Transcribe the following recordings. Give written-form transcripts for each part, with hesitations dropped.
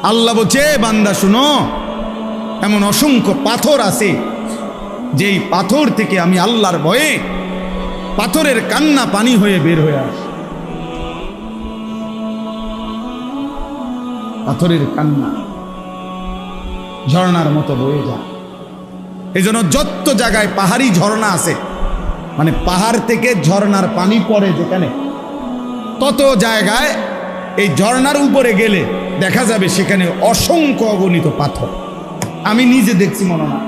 আল্লাহ বলছে, বান্দা শুনো, এমন অসংখ্য পাথর আছে যেই পাথর থেকে আমি আল্লাহর ভয়ে পাথরের কান্না পানি হয়ে বের হয়ে আসে। পাথরের কান্না ঝর্ণার মতো বয়ে যায়। এই জন্য যত জায়গায় পাহাড়ি ঝর্ণা আছে, মানে পাহাড় থেকে ঝর্ণার পানি পড়ে যেখানে, তত জায়গায় এই ঝর্ণার উপরে গেলে দেখা যাবে সেখানে অসংখ্য অগণিত পাথর। আমি নিজে দেখছি, মনে না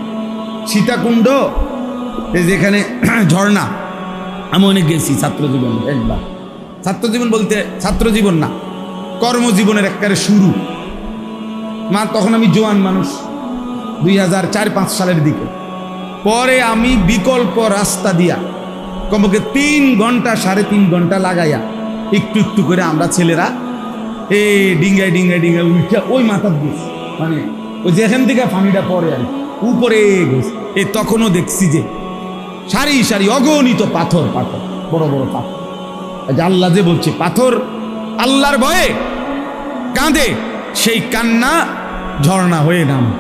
সীতাকুণ্ড, এই যেখানে ঝর্ণা, আমি অনেক গেছি ছাত্রজীবন, একবার। ছাত্রজীবন বলতে ছাত্রজীবন না, কর্মজীবনের একেবারে শুরু। তখন আমি জোয়ান মানুষ, 2004-05 সালের দিকে। পরে আমি বিকল্প রাস্তা দিয়া কমপক্ষে 3 ঘন্টা 3.5 ঘন্টা লাগাইয়া একটু একটু করে আমরা ছেলেরা এই ডিঙ্গায় ডিঙ্গায় ডিঙ্গায় উঠে ওই মাথার দিয়েছি, মানে ওই যেখান থেকে পানিটা পড়ে আর উপরে গেছে। এই তখনও দেখছি যে সারি সারি অগণিত পাথর, পাথর বড় বড় পাথর। আল্লাহ যে বলছে পাথর আল্লাহর ভয়ে কাঁদে, সেই কান্না ঝর্ণা হয়ে নামে।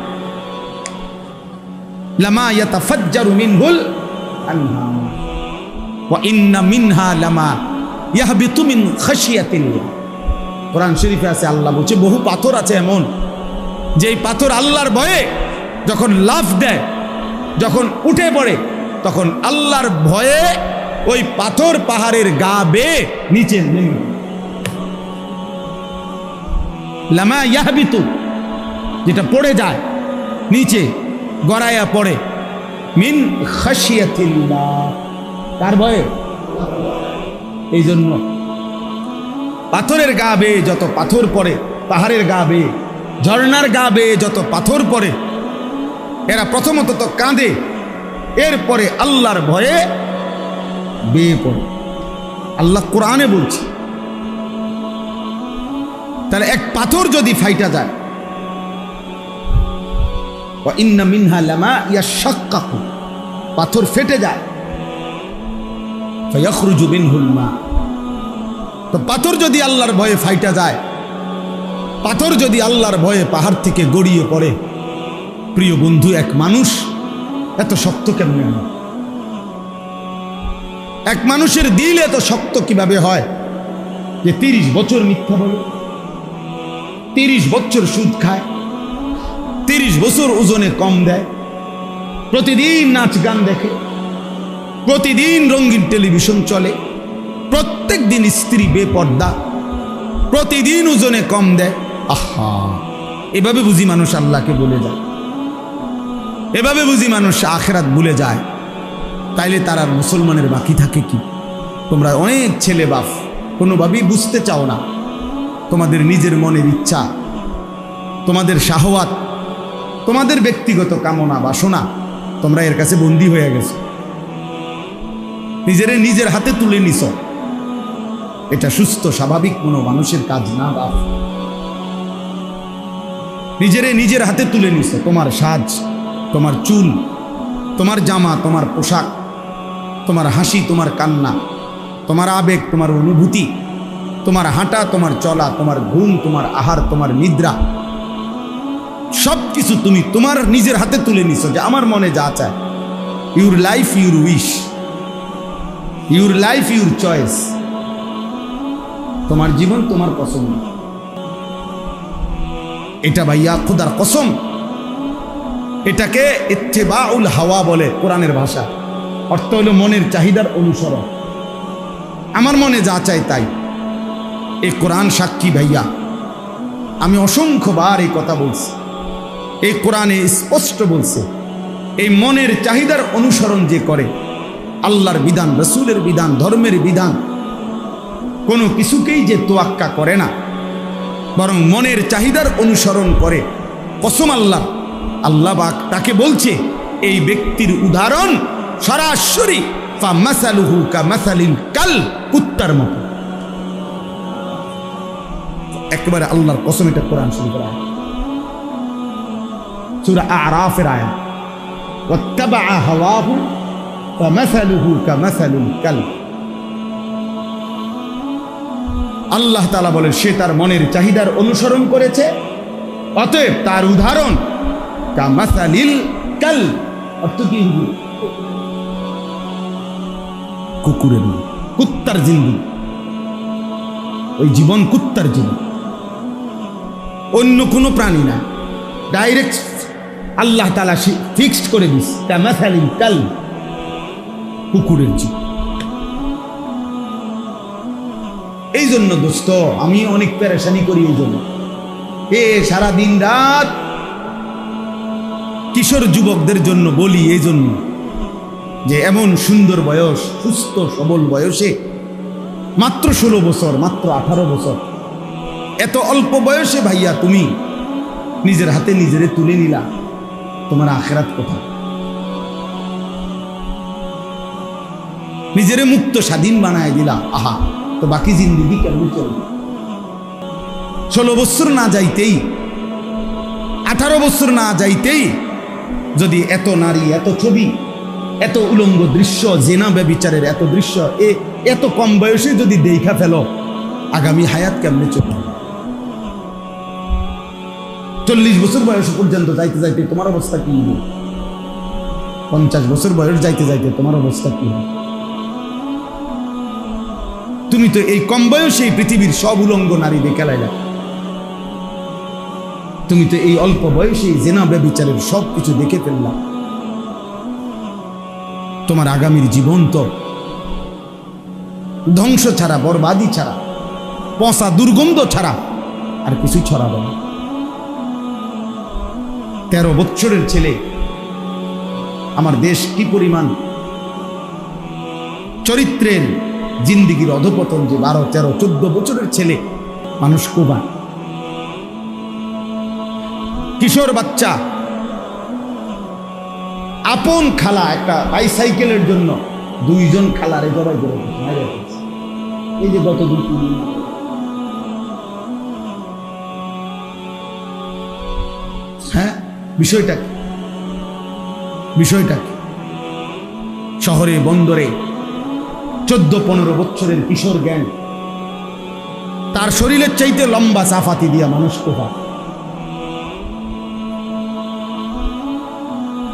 লামা ইয়াতাফাজ্জারু মিনহুল আনহার ওয়া ইন্না মিনহা লামা ইয়াহবিতু মিন খাশিয়াতিল্লাহ। কোরআন শরীফে আছে, আল্লাহ বলছে বহু পাথর আছে এমন, যেই পাথর আল্লাহর ভয়ে যখন লাফ দেয়, যখন উঠে পড়ে, তখন আল্লাহর ভয়ে ওই পাথর পাহাড়ের গা বেয়ে নিচে নেমে। লামা ইয়াহবিতু, যেটা পড়ে যায় নিচে, গড়াইয়া পড়ে, মিন খাশিয়াতিল্লাহ, কার ভয়ে? এই জন্য পাথরের গা বেয়ে যত পাথর পড়ে, পাহাড়ের গা বেয়ে, ঝর্ণার গা বেয়ে যত পাথর পড়ে, এরা প্রথমত তো কাঁদে, এরপরে আল্লাহর ভয়ে বেয়ে পড়ে। আল্লাহ কোরআনে বলছে, তাহলে এক পাথর যদি ফাইটা যায়, ওয়া ইন্না মিনহা লামা ইয়াশাক্কাকু, পাথর ফেটে যায়, ফায়াখরুজু মিনহুল মা। তো পাথর যদি আল্লাহর ভয়ে ফাইটা যায়, পাথর যদি আল্লাহর ভয়ে পাহাড় থেকে গড়িয়ে পড়ে, প্রিয় বন্ধু, এক মানুষ এত শক্ত কেমনে হয়? এক মানুষের দিল এত শক্ত কিভাবে হয় যে 30 বছর মিথ্যা বলে, 30 বছর সুদ খায়, 30 বছর ওজনে কম দেয়, প্রতিদিন নাচ গান দেখে, প্রতিদিন রঙিন টেলিভিশন চলে, প্রত্যেক দিন স্ত্রী বেপর্দা, প্রতিদিন ওজনে কম দেয়। আহা, এভাবে বুঝি মানুষ আল্লাহকে ভুলে যায়, এভাবে বুঝি মানুষ আখিরাত ভুলে যায়। তাইলে তার আর মুসলমানের বাকি থাকে কি? তোমরা অনেক ছেলে বাপ কোনোভাবেই বুঝতে চাও না, তোমাদের নিজের মনের ইচ্ছা, তোমাদের শাহওয়াত, তোমাদের ব্যক্তিগত কামনা বাসনা, তোমরা এর কাছে বন্দী হয়ে গেছো, নিজের হাতে তুলে নিছ। এটা সুস্থ স্বাভাবিক কোনো মানুষের কাজ না বাপ। নিজের হাতে তুলে নিছ, তোমার সাজ, তোমার চুল, তোমার জামা, তোমার পোশাক, তোমার হাসি, তোমার কান্না, তোমার আবেগ, তোমার অনুভূতি, তোমার হাঁটা, তোমার চলা, তোমার ঘুম, তোমার আহার, তোমার নিদ্রা, সব কিছু তুমি তোমার নিজের হাতে তুলে নিছো যে আমার মনে যা চায়। Your life your wish, your life your choice, তোমার জীবন তোমার পছন্দ। এটা ভাইয়া খোদার কসম, এটাকে ইত্তেবাউল হাওয়া বলে কোরআনের ভাষা। অর্থ হলো মনের চাহিদার অনুসরণ, আমার মনে যা চাই তাই। এই কোরআন সাক্ষী ভাইয়া, আমি অসংখ্যবার এই কথা বলছি, এই কোরআনে স্পষ্ট বলছে, এই মনের চাহিদার অনুসরণ যে করে, আল্লাহর বিধান, রসুলের বিধান, ধর্মের বিধান, কোনো কিছুকেই যে তোয়াক্কা করে না, বরং মনের চাহিদার অনুসরণ করে, কসম আল্লাহ, আল্লাহ পাক তাকে বলছে এই ব্যক্তির উদাহরণ সরাসরি ফামাসালুহু কামাসালিল কাল, কুত্তার মতো। একেবারে আল্লাহর কসম, এটা কোরআন শরীফের আয়াত, সূরা আরাফের আয়াত। ওয়াত্তাবা হাওয়াহু ফামাসালুহু কামাসালিল কাল। আল্লাহ তাআলা বলেন সে তার মনের চাহিদার অনুসরণ করেছে, অতএব তার উদাহরণ কামাসালিল কাল, অর্থ কি? কুকুরের, কুত্তার জিন্দগি, ওই জীবন কুত্তার জীবন, অন্য কোনো প্রাণী না। ডাইরেক্ট আল্লাহ তাআলা ফিক্সড করে দিস কামাসালিল কাল, কুকুরের জীবন। এই জন্য দোস্ত আমি অনেক পেরেশানি করি, এই জন্য সারা দিন রাত কিশোর যুবকদের জন্য বলি, এই জন্য যে এমন সুন্দর বয়স, সুস্থ সবল বয়সে, মাত্র 16 বছর, মাত্র 18 বছর, এত অল্প বয়সে ভাইয়া তুমি নিজের হাতে নিজেরে তুলে নিলা, তোমার আখিরাত কোথায়? নিজেরে মুক্ত স্বাধীন বানায় দিলা, আহা, তো বাকি জিন্দিগি কেমন চলবে? 16 বছর না যাইতেই, 18 বছর না যাইতেই যদি এত নারী, এত ছবি, এত উলঙ্গ দৃশ্য, জেনা ব্যভিচারের এত দৃশ্য এত কম বয়সে যদি দেখা ফেলো, আগামী হায়াত কেমনে চলবে? 40 বছর বয়স পর্যন্ত যাইতে যাইতে তোমার অবস্থা কি হবে? 50 বছর বয়স যাইতে যাইতে তোমার অবস্থা কি হবে? তুমি তো এই কম বয়সে পৃথিবীর সব উলঙ্গ নারী দেখে লাইলা, তুমি তো এই অল্প বয়সে জেনা ব্যভিচারের সব কিছু দেখে ফেললা। তোমার আগামীর জীবন তো ধ্বংস ছাড়া, বরবাদি ছাড়া, পচা দুর্গন্ধ ছাড়া আর কিছুই ছড়াবে না। 13 বছরের ছেলে, আমার দেশ কি পরিমাণ চরিত্রের জিন্দিগির অধপতন, যে 12, 13, 14 বছরের ছেলে মানুষ কোবা, কিশোর বাচ্চা, আপন খালা একটা বাইসাইকেলের জন্য 2 জন খালারে জবাই করে এই যে গত 2-3 দিন। হ্যাঁ, বিষয়টা শহরে বন্দরে 14-15 বছরের কিশোর জ্ঞান, তার শরীরের চাইতে লম্বা চাফাতি দিয়া মানুষ কোপা।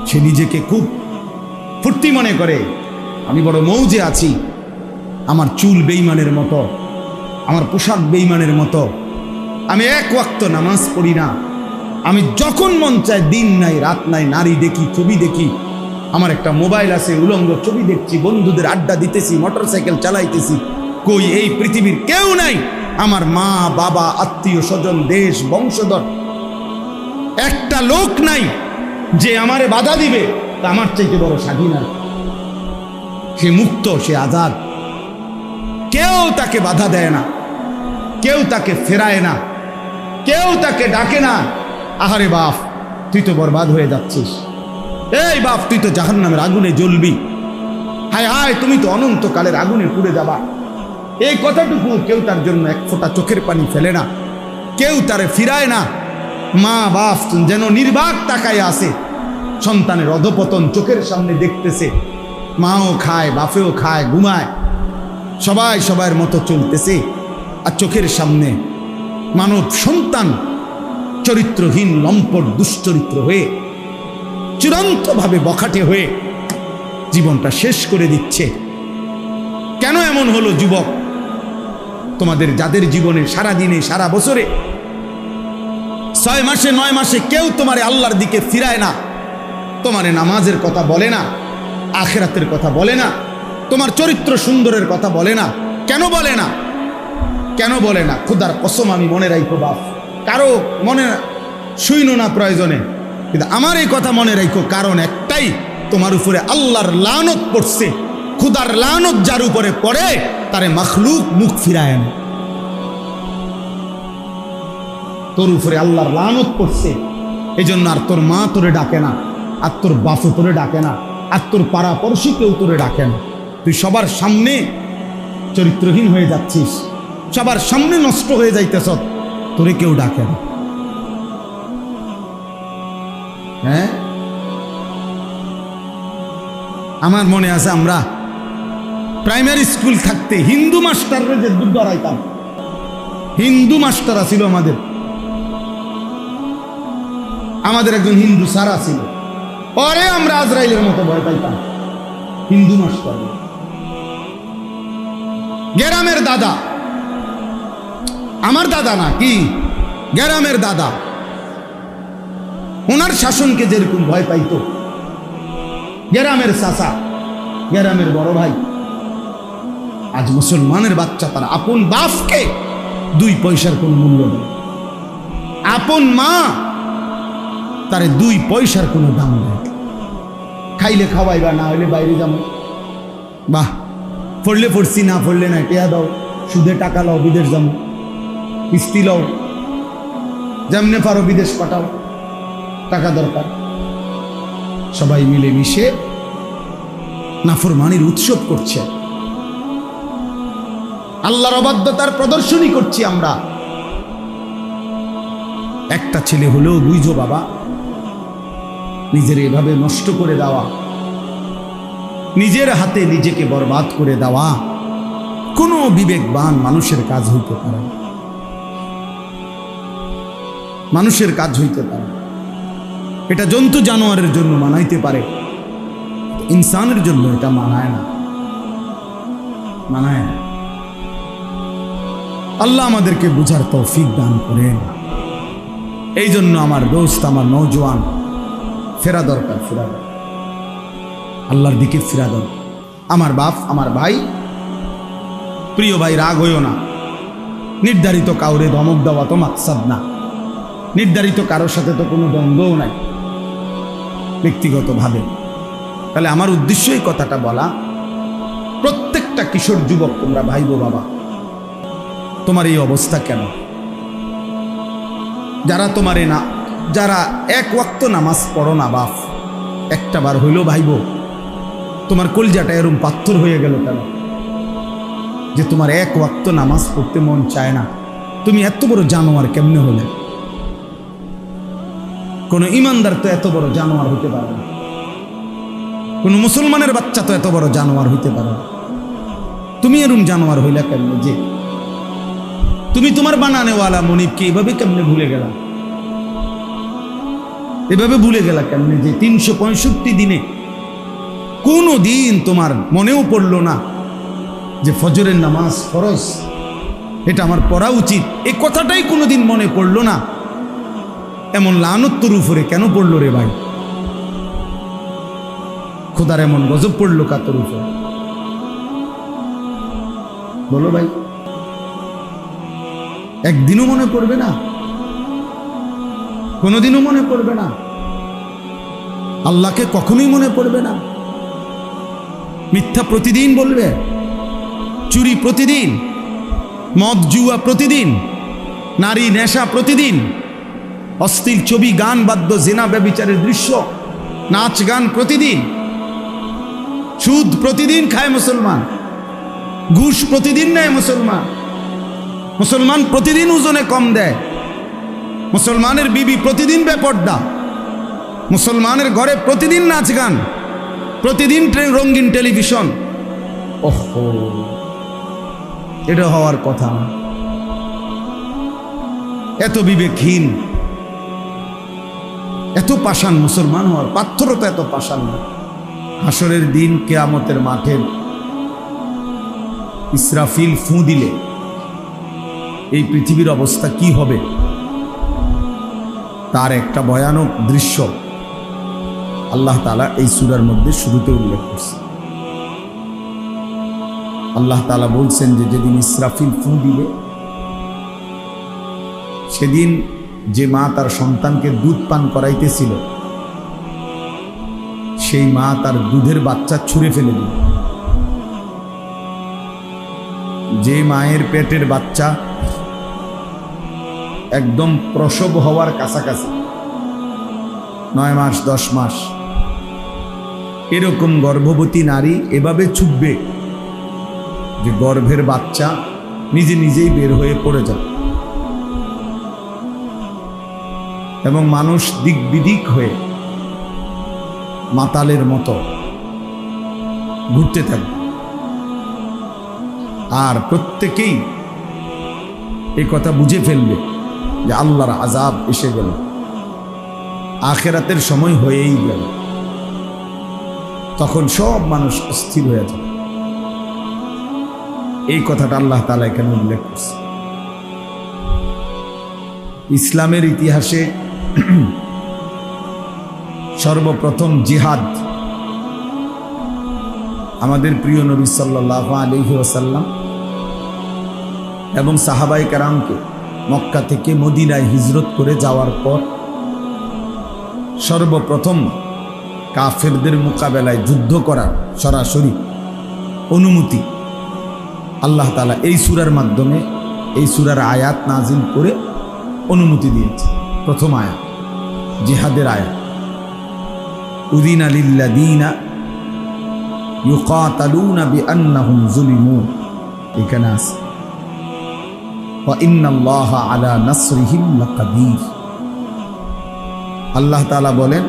সে নিজেকে খুব ফুর্তি মনে করে, আমি বড় মৌজে আছি, আমার চুল বেঈমানের মতো, আমার পোশাক বেঈমানের মতো, আমি 1 ওয়াক্ত নামাজ পড়ি না, আমি যখন মন চায় দিন নাই রাত নাই নারী দেখি, ছবি দেখি, আমার একটা মোবাইল আছে, উলঙ্গ ছবি দেখছি, বন্ধুদের আড্ডা দিতেছি, মোটরসাইকেল চালাইতেছি। কই এই পৃথিবীর কেউ নাই, আমার মা বাবা, আত্মীয় স্বজন, দেশ, বংশধর, একটা লোক নাই যে আমারে বাধা দিবে। তা আমার চাইতে বড় স্বাধীন আর, সে মুক্ত, সে আজাদ, কেউ তাকে বাধা দেয় না, কেউ তাকে ফেরায় না, কেউ তাকে ডাকে না, আহারে বাপ তুই তো বরবাদ হয়ে যাচ্ছিস, এই বাপ তুই তো জাহান্নামের আগুনে জ্বলবি, হায় হায় তুমি তো অনন্তকালের আগুনে পুড়ে যাবা। এই কথাটুকু কেউ তার জন্য 1 ফোঁটা চোখের পানি ফেলে না, কেউ তারে ফিরায় না। মা বাপ যেন নির্বাক তাকায় আছে, সন্তানের অধপতন চোখের সামনে দেখতেছে, মাও খায়, বাপেও খায়, ঘুমায়, সবাই সবার মতো চলতেছে, আর চোখের সামনে মানব সন্তান চরিত্রহীন, লম্পট, দুশ্চরিত্র হয়ে, চূড়ান্তভাবে বখাটে হয়ে জীবনটা শেষ করে দিচ্ছে। কেন এমন হলো যুবক? তোমাদের যাদের জীবনে সারা দিনে, সারা বছরে, 6 মাসে 9 মাসে কেউ তোমারে আল্লাহর দিকে ফিরায় না, তোমারে নামাজের কথা বলে না, আখিরাতের কথা বলে না, তোমার চরিত্র সুন্দরের কথা বলে না। কেন বলে না? কেন বলে না? খোদার কসম আমি মনে রাখো বাপ, কারো মনে শুইনো না প্রয়োজনে, কিন্তু আমার এই কথা মনে রাখো, কারণ একটাই, তোমার উপরে আল্লাহর লানত পড়ছে। খোদার লানত যার উপরে পড়ে তারে মাখলুক মুখ ফিরায় না। তোর উপরে আল্লাহর লানত পড়ছে, এই জন্য আর তোর মা তোরে ডাকে না, আর তোর বাপু তোরে ডাকে না, আর তোর পাড়া পড়শি কেউ তোরে ডাকে না। তুই সবার সামনে চরিত্রহীন হয়ে যাচ্ছিস, সবার সামনে নষ্ট হয়ে যাইতেছ, তোরে কেউ ডাকে না। হ্যাঁ, আমার মনে আছে আমরা প্রাইমারি স্কুল থাকতে হিন্দু মাস্টাররা যে দুধ ধরাইতাম, হিন্দু মাস্টার ছিল আমাদের, আমাদের একজন হিন্দু সারা ছিল, পরে আমরা আজরাইলের মতো ভয় পাইতাম। হিন্দু মাস্টার, গ্রামের দাদা, আমার দাদা না কি, গ্রামের দাদা, ওনার শাসনকে যেরকম ভয় পাইতো, গ্রামের চাচা, গ্রামের বড় ভাই, আজ মুসলমানের বাচ্চা তার আপন বাপকে 2 পয়সার কোন মূল্য নেই, আপন মা তারে 2 পয়সার কোনো দাম নেই। খাইলে খাওয়াইবা, না হইলে বাইরে যাবো, বাহ পড়লে পড়ছি, না পড়লে না, টেয়া দাও, সুদে টাকা লাও, বিদেশ যাবো, কিস্তি লাও, যেমনে পারো বিদেশ পাঠাও, টাকা দরকার। সবাই মিলে মিশে নাফরমানির উৎসব করছে, আল্লাহর অবাধ্যতার প্রদর্শনী করছি আমরা। একটা ছেলে হলেও বুঝো বাবা, নিজের এভাবে নষ্ট করে দেওয়া, নিজের হাতে নিজেকে বরবাদ করে দেওয়া কোনো বিবেকবান মানুষের কাজ হইতে পারে না, মানুষের কাজ হইতে পারে। এটা জন্তু জানোয়ারের জন্য মানাইতে পারে, ইনসানের জন্য এটা মানায় না, মানায় না। আল্লাহ আমাদেরকে বুঝার তৌফিক দান করেন। এই জন্য আমার দোস্ত, আমার নওজোয়ান, ফেরা দরকার, ফেরা দরকার, আল্লাহর দিকে ফেরা দরকার। আমার বাপ, আমার ভাই, প্রিয় ভাই, রাগ হইও না। নির্ধারিত কাউরে ধমক দেওয়া তো মাকসাদ না, নির্ধারিত কারোর সাথে তো কোনো দ্বন্দ্বও নাই ব্যক্তিগতভাবে। তাহলে আমার উদ্দেশ্য এই কথাটা বলা, প্রত্যেকটা কিশোর যুবক তোমরা ভাইবো বাবা, তোমার এই অবস্থা কেন? যারা তোমারে না, যারা 1 ওয়াক্ত নামাজ পড়ো না বাপ, একটা বার হইলেও ভাইবো, তোমার কলজাটা এরম পাথর হয়ে গেল কেন যে তোমার 1 ওয়াক্ত নামাজ পড়তে মন চায় না? তুমি এত বড় জানোয়ার কেমনে হলে? কোন ইমানদার তো এত বড় জানোয়ার হইতে পারে না, কোন মুসলমানের বাচ্চা তো এত বড় জানোয়ার হইতে পারে না। তুমি এরম জানোয়ার হইলা কেমনে যে তুমি তোমার বানানেওয়ালা মনিবকে এভাবে কেমনে ভুলে গেলা? এভাবে ভুলে গেলা কেমনে যে 365 দিনে কোনো দিন তোমার মনেও পড়লো না যে ফজরের নামাজ ফরজ, এটা আমার পড়া উচিত, এই কথাটাই কোনোদিন মনে পড়লো না? এমন লানত তোর উপরে কেন পড়লো রে ভাই? খোদার এমন গজব পড়লো কা তোর উপরে? বলো ভাই, একদিনও মনে পড়বে না? কোনোদিনও মনে পড়বে না? আল্লাহকে কখনোই মনে পড়বে না? মিথ্যা প্রতিদিন বলবে, চুরি প্রতিদিন, মদ জুয়া প্রতিদিন, নারী নেশা প্রতিদিন, অশ্লীল ছবি, গান, বাদ্য, জেনা, ব্যভিচারের দৃশ্য, নাচ গান প্রতিদিন, সুদ প্রতিদিন খায় মুসলমান, ঘুষ প্রতিদিন নেয় মুসলমান, মুসলমান প্রতিদিন ওজনে কম দেয়, মুসলমানের বিবি প্রতিদিন বেপর্দা, মুসলমানের ঘরে প্রতিদিন নাচ গান, প্রতিদিন রঙিন টেলিভিশন। ওহো, এটা হওয়ার কথা না। এত বিবেকহীন, এত পাষাণ মুসলমান হওয়ার পাথরতা এত পাষাণ না। হাসরের দিন কিয়ামতের মাঠে ইসরাফিল ফু দিলে এই পৃথিবীর অবস্থা কি হবে তার একটা ভয়ানক দৃশ্য আল্লাহ তাআলা এই সূরার মধ্যে শুরুতে উল্লেখ করছে। আল্লাহ তাআলা বলছেন যে যেদিন ইসরাফিল ফু দিবে সেদিন যে মা তার সন্তানকে দুধ পান করাইতেছিল সেই মা তার দুধের বাচ্চা ছুঁড়ে ফেলে দিল। যে মায়ের পেটের বাচ্চা একদম প্রসব হওয়ার কাছাকাছি, 9 মাস 10 মাস, এরকম গর্ভবতী নারী এভাবে ছুটবে যে গর্ভের বাচ্চা নিজে নিজেই বের হয়ে পড়ে যাবে এবং মানুষ দিক বিদিক হয়ে মাতালের মতো ঘুরতে থাকবে। আর প্রত্যেকেই এই কথা বুঝে ফেলবে যে আল্লাহর আযাব এসে গেল। আখেরাতের সময় হয়েই গেল, তখন সব মানুষ অস্থির হয়ে যাবে। এই কথাটা আল্লাহ তাআলা এখানে উল্লেখ করছে। ইসলামের ইতিহাসে সর্বপ্রথম জিহাদ আমাদের প্রিয় নবী সাল্লাল্লাহু আলাইহি ওয়াসাল্লাম এবং সাহাবায়ে কেরামকে মক্কা থেকে মদিনায় হিজরত করে যাওয়ার পর সর্বপ্রথম কাফেরদের মোকাবেলায় যুদ্ধ করার সরাসরি অনুমতি আল্লাহ তাআলা এই সূরার মাধ্যমে, এই সূরার আয়াত নাজিল করে অনুমতি দিয়েছে। প্রথম আয়াত জিহাদের আয়াত, উযিনা লিল্লাযীনা ইউকাতালুনা বিআন্নাহুম যুলিমু, এখানে আছে ওয়া ইন্নাল্লাহা আলা নাসরিহিম লাকাদির। আল্লাহ তাআলা বলেন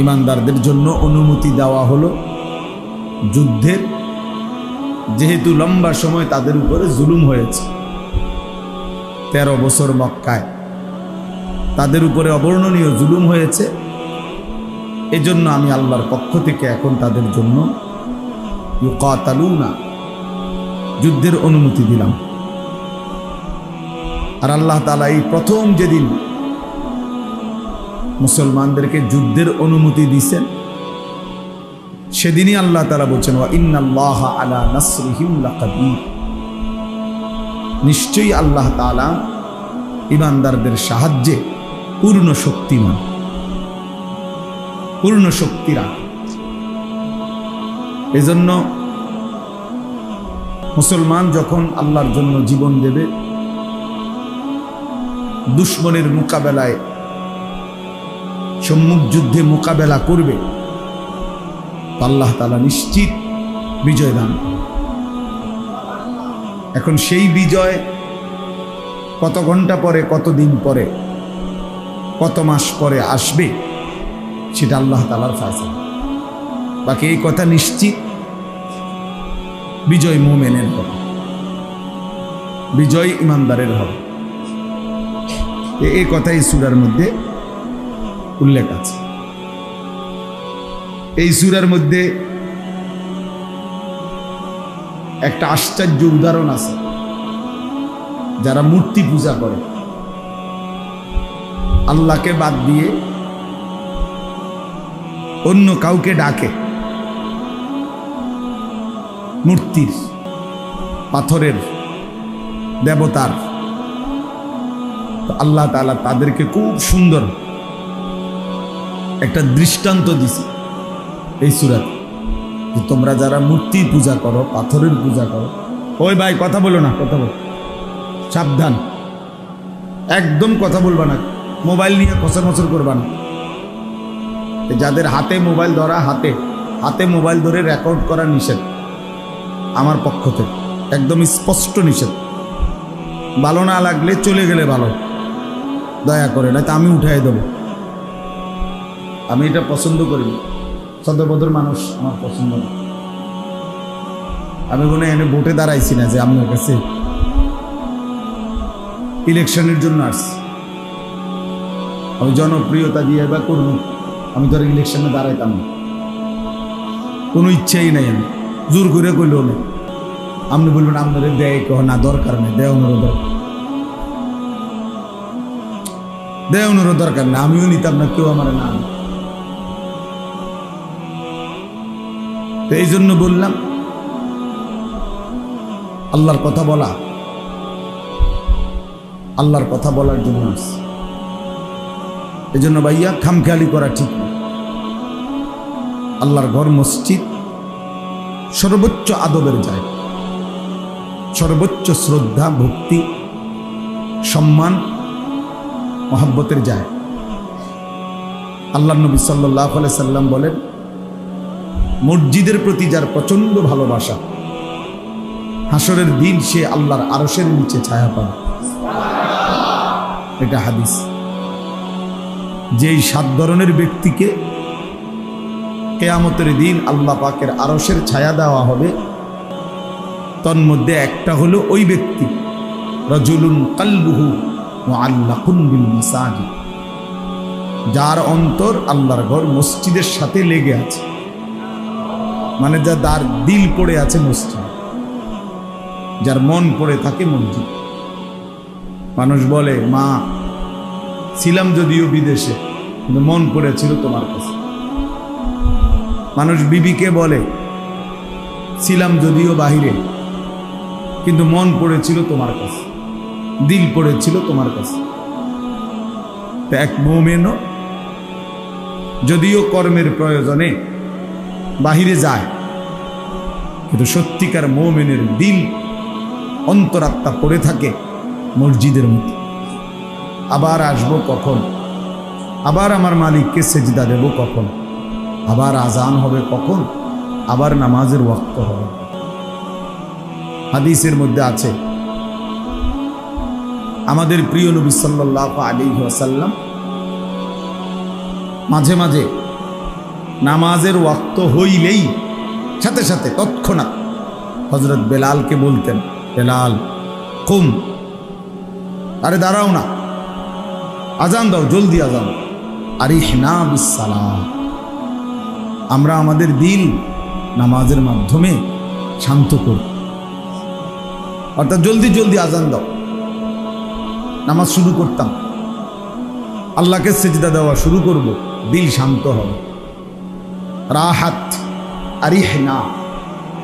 ঈমানদারদের জন্য অনুমতি দেওয়া হলো যুদ্ধের, যেহেতু লম্বা সময় তাদের উপরে জুলুম হয়েছে। 13 বছর মক্কায় তাদের উপরে অবর্ণনীয় জুলুম হয়েছে। এজন্য আমি আল্লাহর পক্ষ থেকে এখন তাদের জন্য ইউকাতালুনা, যুদ্ধের অনুমতি দিলাম। আর আল্লাহ তাআলা এই প্রথম যেদিন মুসলমানদেরকে যুদ্ধের অনুমতি দিয়েছেন, সেদিনই আল্লাহ তাআলা বলছেন ওয়া ইন্নাল্লাহা আলা নাসরিহিম লাকাদির, নিশ্চয়ই আল্লাহ তাআলা ঈমানদারদের সাহায্যে পূর্ণ শক্তিমান, পূর্ণ শক্তি রাখে। এজন্য মুসলমান যখন আল্লাহর জন্য জীবন দেবে, দুশমনের মোকাবেলায় সম্মুখ যুদ্ধে মোকাবেলা করবে, আল্লাহ তাআলা নিশ্চিত বিজয় দান। এখন সেই বিজয় কত ঘন্টা পরে, কত দিন পরে, কত মাস পরে আসবে, সেটা আল্লাহ তাআলার ফয়সালা। বাকি এই কথা নিশ্চিত বিজয় মুমিনের হবে, বিজয় ঈমানদারের হবে। এই কথা এই সূরার মধ্যে উল্লেখ আছে। এই সূরার মধ্যে একটা আশ্চর্য উদাহরণ আছে। যারা মূর্তি পূজা করে, আল্লাহকে বাদ দিয়ে অন্য কাউকে ডাকে, মূর্তির, পাথরের, দেবতার, আল্লাহ তাআলা তাদেরকে খুব সুন্দর একটা দৃষ্টান্ত দিছে এই সূরাতে, যে তোমরা যারা মূর্তি পূজা করো, পাথরের পূজা করো, ওই ভাই কথা বলো না, কথা বলো, সাবধান, একদম কথা বলবা না, মোবাইল নিয়ে খসর মসর করবা না। যাদের হাতে মোবাইল ধরা, হাতে মোবাইল ধরে রেকর্ড করা নিষেধ আমার পক্ষ থেকে, একদম স্পষ্ট নিষেধ। ভালো না লাগলে চলে গেলে ভালো, দয়া করে, না তো আমি উঠাই দেবো। আমি এটা পছন্দ করি না, সদবদর মানুষ আমার পছন্দ না। আমি মনে এনে ভোটে দাঁড়াইছি না যে আপনার কাছে ইলেকশনের জন্য আসছি, আমি জনপ্রিয়তা দিয়ে বা করব, আমি ধর ইলেকশনে দাঁড়াইতাম না, কোনো ইচ্ছাই নাই। আমি জোর করে কইলেও নেই। আপনি বলবেন আপনাদের দেয় কহ না, দরকার নেই, দেওয়ানোরও দরকার, দেওয়ানোরও দরকার না, আমিও নিতাম না, কেউ আমার না। তো এই জন্য বললাম আল্লাহর কথা বলা, আল্লাহর কথা বলার জন্য আসছে। এই জন্য ভাইয়া খামখেয়ালি করা ঠিক না। আল্লাহর ঘর মসজিদ সর্বোচ্চ আদবের জায়গা, সর্বোচ্চ শ্রদ্ধা, ভক্তি, সম্মান, মহব্বতের জায়গা। আল্লাহর নবী সাল্লাল্লাহু আলাইহি সাল্লাম বলেন, মসজিদের প্রতি যার প্রচন্ড ভালোবাসা, হাসরের দিন সে আল্লাহর আরশের নিচে ছায়া পাবে। এটা হাদিস। যেই 7 ধরনের ব্যক্তিকে কিয়ামতের দিন আল্লাহ পাকের আরশের ছায়া দেওয়া হবে, তন্মধ্যে একটা হলো ওই ব্যক্তি, রাজুলুন কলবুহু মুআল্লাকুন বিল মাসাজিদ, যার অন্তর আল্লাহর ঘর মসজিদের সাথে লেগে আছে, মানে যার দিল পড়ে আছে মসজিদ, যার মন পড়ে থাকে মসজিদ। মানুষ বলে, মা ছিলাম যদিও বিদেশে, কিন্তু মন পড়েছিল তোমার কাছে। মানুষ বিবিকে বলে, ছিলাম যদিও বাহিরে, কিন্তু মন পড়েছিল তোমার কাছে, দিল পড়েছিল তোমার কাছে। তো এক মুমিনও যদিও কর্মের প্রয়োজনে বাহিরে যায়, কিন্তু সত্যিকার মুমিনের দিল অন্তরাত্মা পড়ে থাকে মসজিদের মধ্যে। আবার আসবো কখন, আবার আমার মালিককে সেজদা দেব কখন, আবার আজান হবে কখন, আবার নামাজের ওয়াক্ত হবে। হাদিসের মধ্যে আছে, আমাদের প্রিয় নবী সাল্লাল্লাহু আলাইহি ওয়াসাল্লাম মাঝে মাঝে নামাজের ওয়াক্ত হইলেই সাথে সাথে তৎক্ষণাৎ হযরত বেলালকে বলতেন, বেলাল কুম, আরে দাঁড়াও না, আজান দাও, জলদি আজান, আরিহনা বিসসালাহ। আমরা আমাদের দিল নামাজের মাধ্যমে শান্ত করি, অর্থাৎ জলদি জলদি আজান দাও। নামাজ শুরু করতাম, আল্লাহকে সিজদা দেওয়া শুরু করব, দিল শান্ত হবে, রাহাত আরিহনা,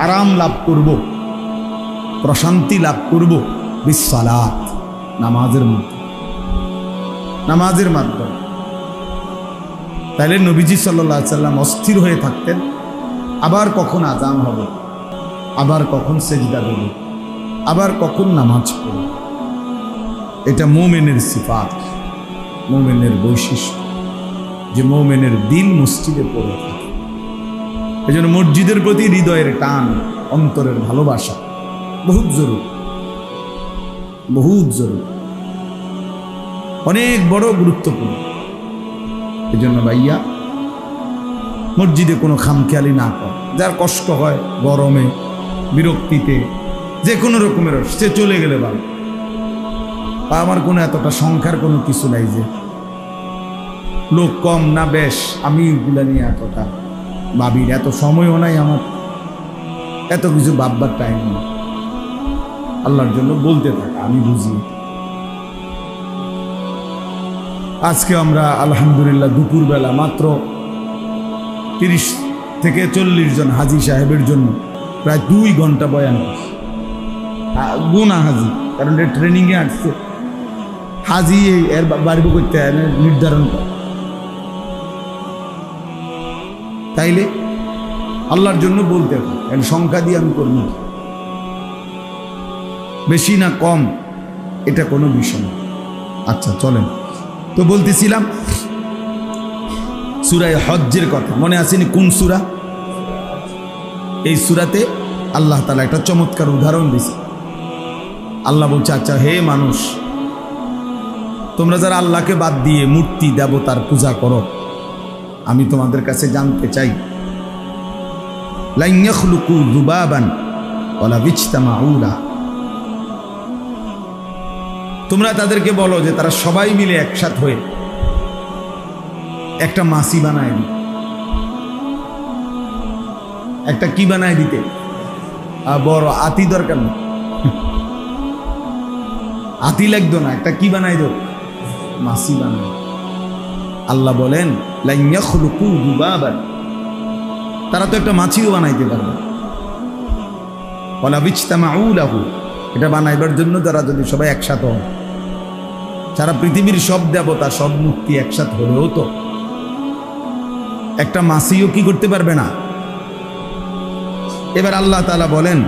আরাম লাভ করব, প্রশান্তি লাভ করব বিসসালাত, নামাজের মধ্যে, নামাজের মাধ্যমে। তাইলে নবীজি সাল্লাল্লাহু আলাইহি সাল্লাম অস্থির হয়ে থাকতেন, আবার কখন আজান হবে, আবার কখন সিজদা দেব, আবার কখন নামাজ পড়ব। এটা মুমিনের সিফাত, মুমিনের বৈশিষ্ট্য, যে মুমিনের দিল মসজিদে পড়ে থাকে। এই জন্য মসজিদের প্রতি হৃদয়ের টান, অন্তরের ভালোবাসা বহুত জরুরি, বহুত জরুরি, অনেক বড় গুরুত্বপূর্ণ। এই জন্য ভাইয়া মসজিদে কোনো খামখেয়ালি না কর। যার কষ্ট হয় গরমে, বিরক্তিতে, যে কোনো রকমের, সে চলে গেলে ভালো। বা আমার কোনো এতটা সংখ্যার কোনো কিছু নাই, যে লোক কম না বেশ, আমি এগুলা নিয়ে এতটা ভাবির, এত সময়ও নাই আমার, এত কিছু ভাববার টাইম নেই। আল্লাহর জন্য বলতে থাকা, আমি বুঝি। আজকে আমরা আলহামদুলিল্লাহ দুপুরবেলা মাত্র 30 থেকে 40 জন হাজি সাহেবের জন্য প্রায় 2 ঘন্টা বয়ান করছি। গুনা হাজি, কারণ ট্রেনিংয়ে আসছে হাজি, এর বাড়িব করতে নির্ধারণ করে। তাইলে আল্লাহর জন্য বলতে হবে, এর সংখ্যা দিয়ে আমি করব, বেশি না কম এটা কোনো বিষয় না। আচ্ছা চলেন, তো বলতেছিলাম সূরা হজ্জের কথা, মনে আসেনি কোন সূরা? এই সূরাতে আল্লাহ তাআলা একটা চমৎকার উদাহরণ দিয়েছে। আল্লাহ বলছে, আচ্ছা হে মানুষ, তোমরা যারা আল্লাহকে বাদ দিয়ে মূর্তি দেবতার পূজা করো, আমি তোমাদের কাছে জানতে চাই, লা ইয়াখলুকু যুবাবান ওয়ালা ইজতামাউ লাহু। তোমরা তাদেরকে বলো যে তারা সবাই মিলে একসাথ হয়ে একটা মাছি বানায় দিতে, একটা কি বানায় দিতে, বড় আতি দরকার না, আতি লাগতো না, একটা কি বানাই দো, মাছি বানায়। আল্লাহ বলেন লা ইয়াখলুকু যুবাবান, তারা তো একটা মাছিও বানাইতে পারবে। ওয়ালা ইজতামাউ লাহু, এটা বানাইবার জন্য তারা যদি সবাই একসাথে হয়, সারা পৃথিবীর সব দেবতা, সব মূর্তি একসাথে হলেও তো একটা মাছিও কি করতে পারবে না। এবার আল্লাহ তাআলা বলেন,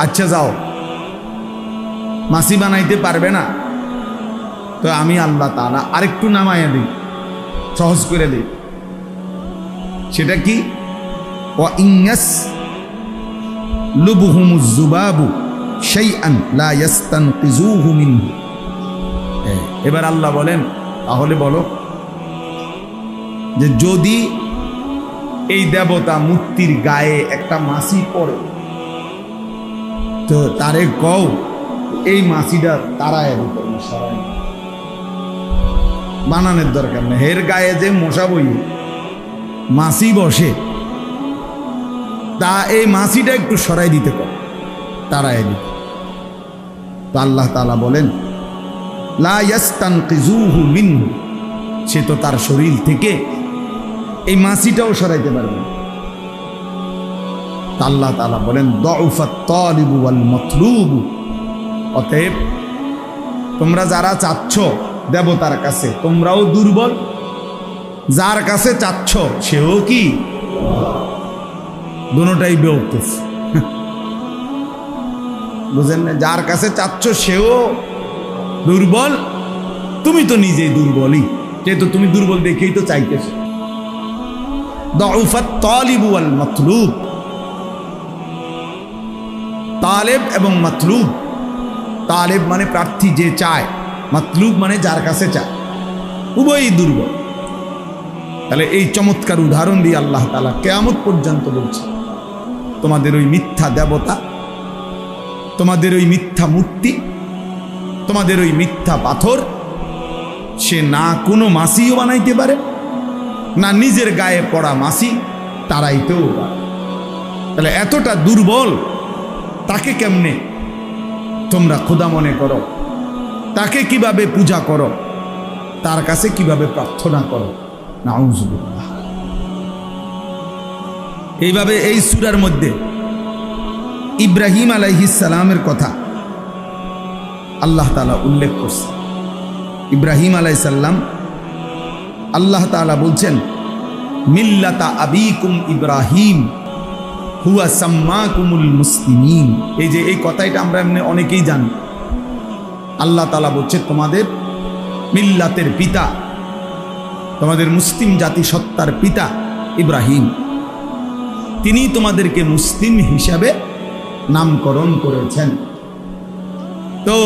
আচ্ছা যাও, মাছি বানাইতে পারবে না, তো আমি আল্লাহ তাআলা আরেকটু নামাইয়া দিই, সহজ করে দিই। সেটা কি? ওয়া ইন্নাস লুবহুমুজ যুবাবু শাইআন লা ইয়াস্তানকিজুহু মিনহু। এবার আল্লাহ বলেন, তাহলে বলো যে যদি এই দেবতা মূর্তির গায়ে একটা মাছি পড়ে, তো তারে কও এই মাছিটা তারায় দিতে, সরাই। বানানোর দরকার নেই। হের গায়ে যে মশা বই মাছি বসে, তা এই মাছিটা একটু সরাই দিতে কর, তাড়াই দিতে। তো আল্লাহ তাআলা বলেন লা ইয়াস্তানকিজুহু মিনহু, সে তো তার শরীর থেকে এই মাছিটাও সরাইতে পারবে না। আল্লাহ তাআলা বলেন দুফাত তালিবু ওয়াল মাতলুব, অতএব তোমরা যারা চাচ্ছ দেবতার কাছে, তোমরাও দুর্বল, যার কাছে চাচ্ছ সেও কি দুটোটাই বেওকুফ। বুঝেন না? যার কাছে চাচ্ছ সেও দুর্বল, তুমি তো নিজেই দুর্বলই, যেহেতু তুমি দুর্বল দেখেই তো চাইতেছ। দুফাত তালিবু ওয়াল মাতলুব, তালেব এবং মাতলুব। তালেব মানে প্রার্থী, যে চায়, মাতলুব মানে যার কাছে চায়, উভয়ই দুর্বল। তাহলে এই চমৎকার উদাহরণ দিয়ে আল্লাহ তাআলা কিয়ামত পর্যন্ত বলছে তোমাদের ওই মিথ্যা দেবতা, তোমাদের ওই মিথ্যা মূর্তি, তোমাদের ওই মিথ্যা পাথর, সে না কোনো মাছিও বানাইতে পারে, না নিজের গায়ে পড়া মাছি তারাইতেও পারে। তাহলে এতটা দুর্বল, তাকে কেমনে তোমরা খোদা মনে করো, তাকে কিভাবে পূজা করো, তার কাছে কিভাবে প্রার্থনা করো? নাউযুবিল্লাহ। এইভাবে এই সূরার মধ্যে ইব্রাহিম আলাইহিস সালামের কথা আল্লাহ তাআলা উল্লেখ করছে। ইব্রাহিম আলাইহিস সালাম, আল্লাহ তাআলা বলছেন মিল্লাতা আবিকুম ইব্রাহিম হুয়া সাম্মাকুমুল মুসলিমিন। এই যে এই কথাটা আমরা এমনি অনেকেই জানি। আল্লাহ তাআলা বলছে তোমাদের মিল্লাতের পিতা, তোমাদের মুসলিম জাতি সত্তার পিতা ইব্রাহিম, তিনি তোমাদেরকে মুসলিম হিসাবে নামকরণ করেছেন। তো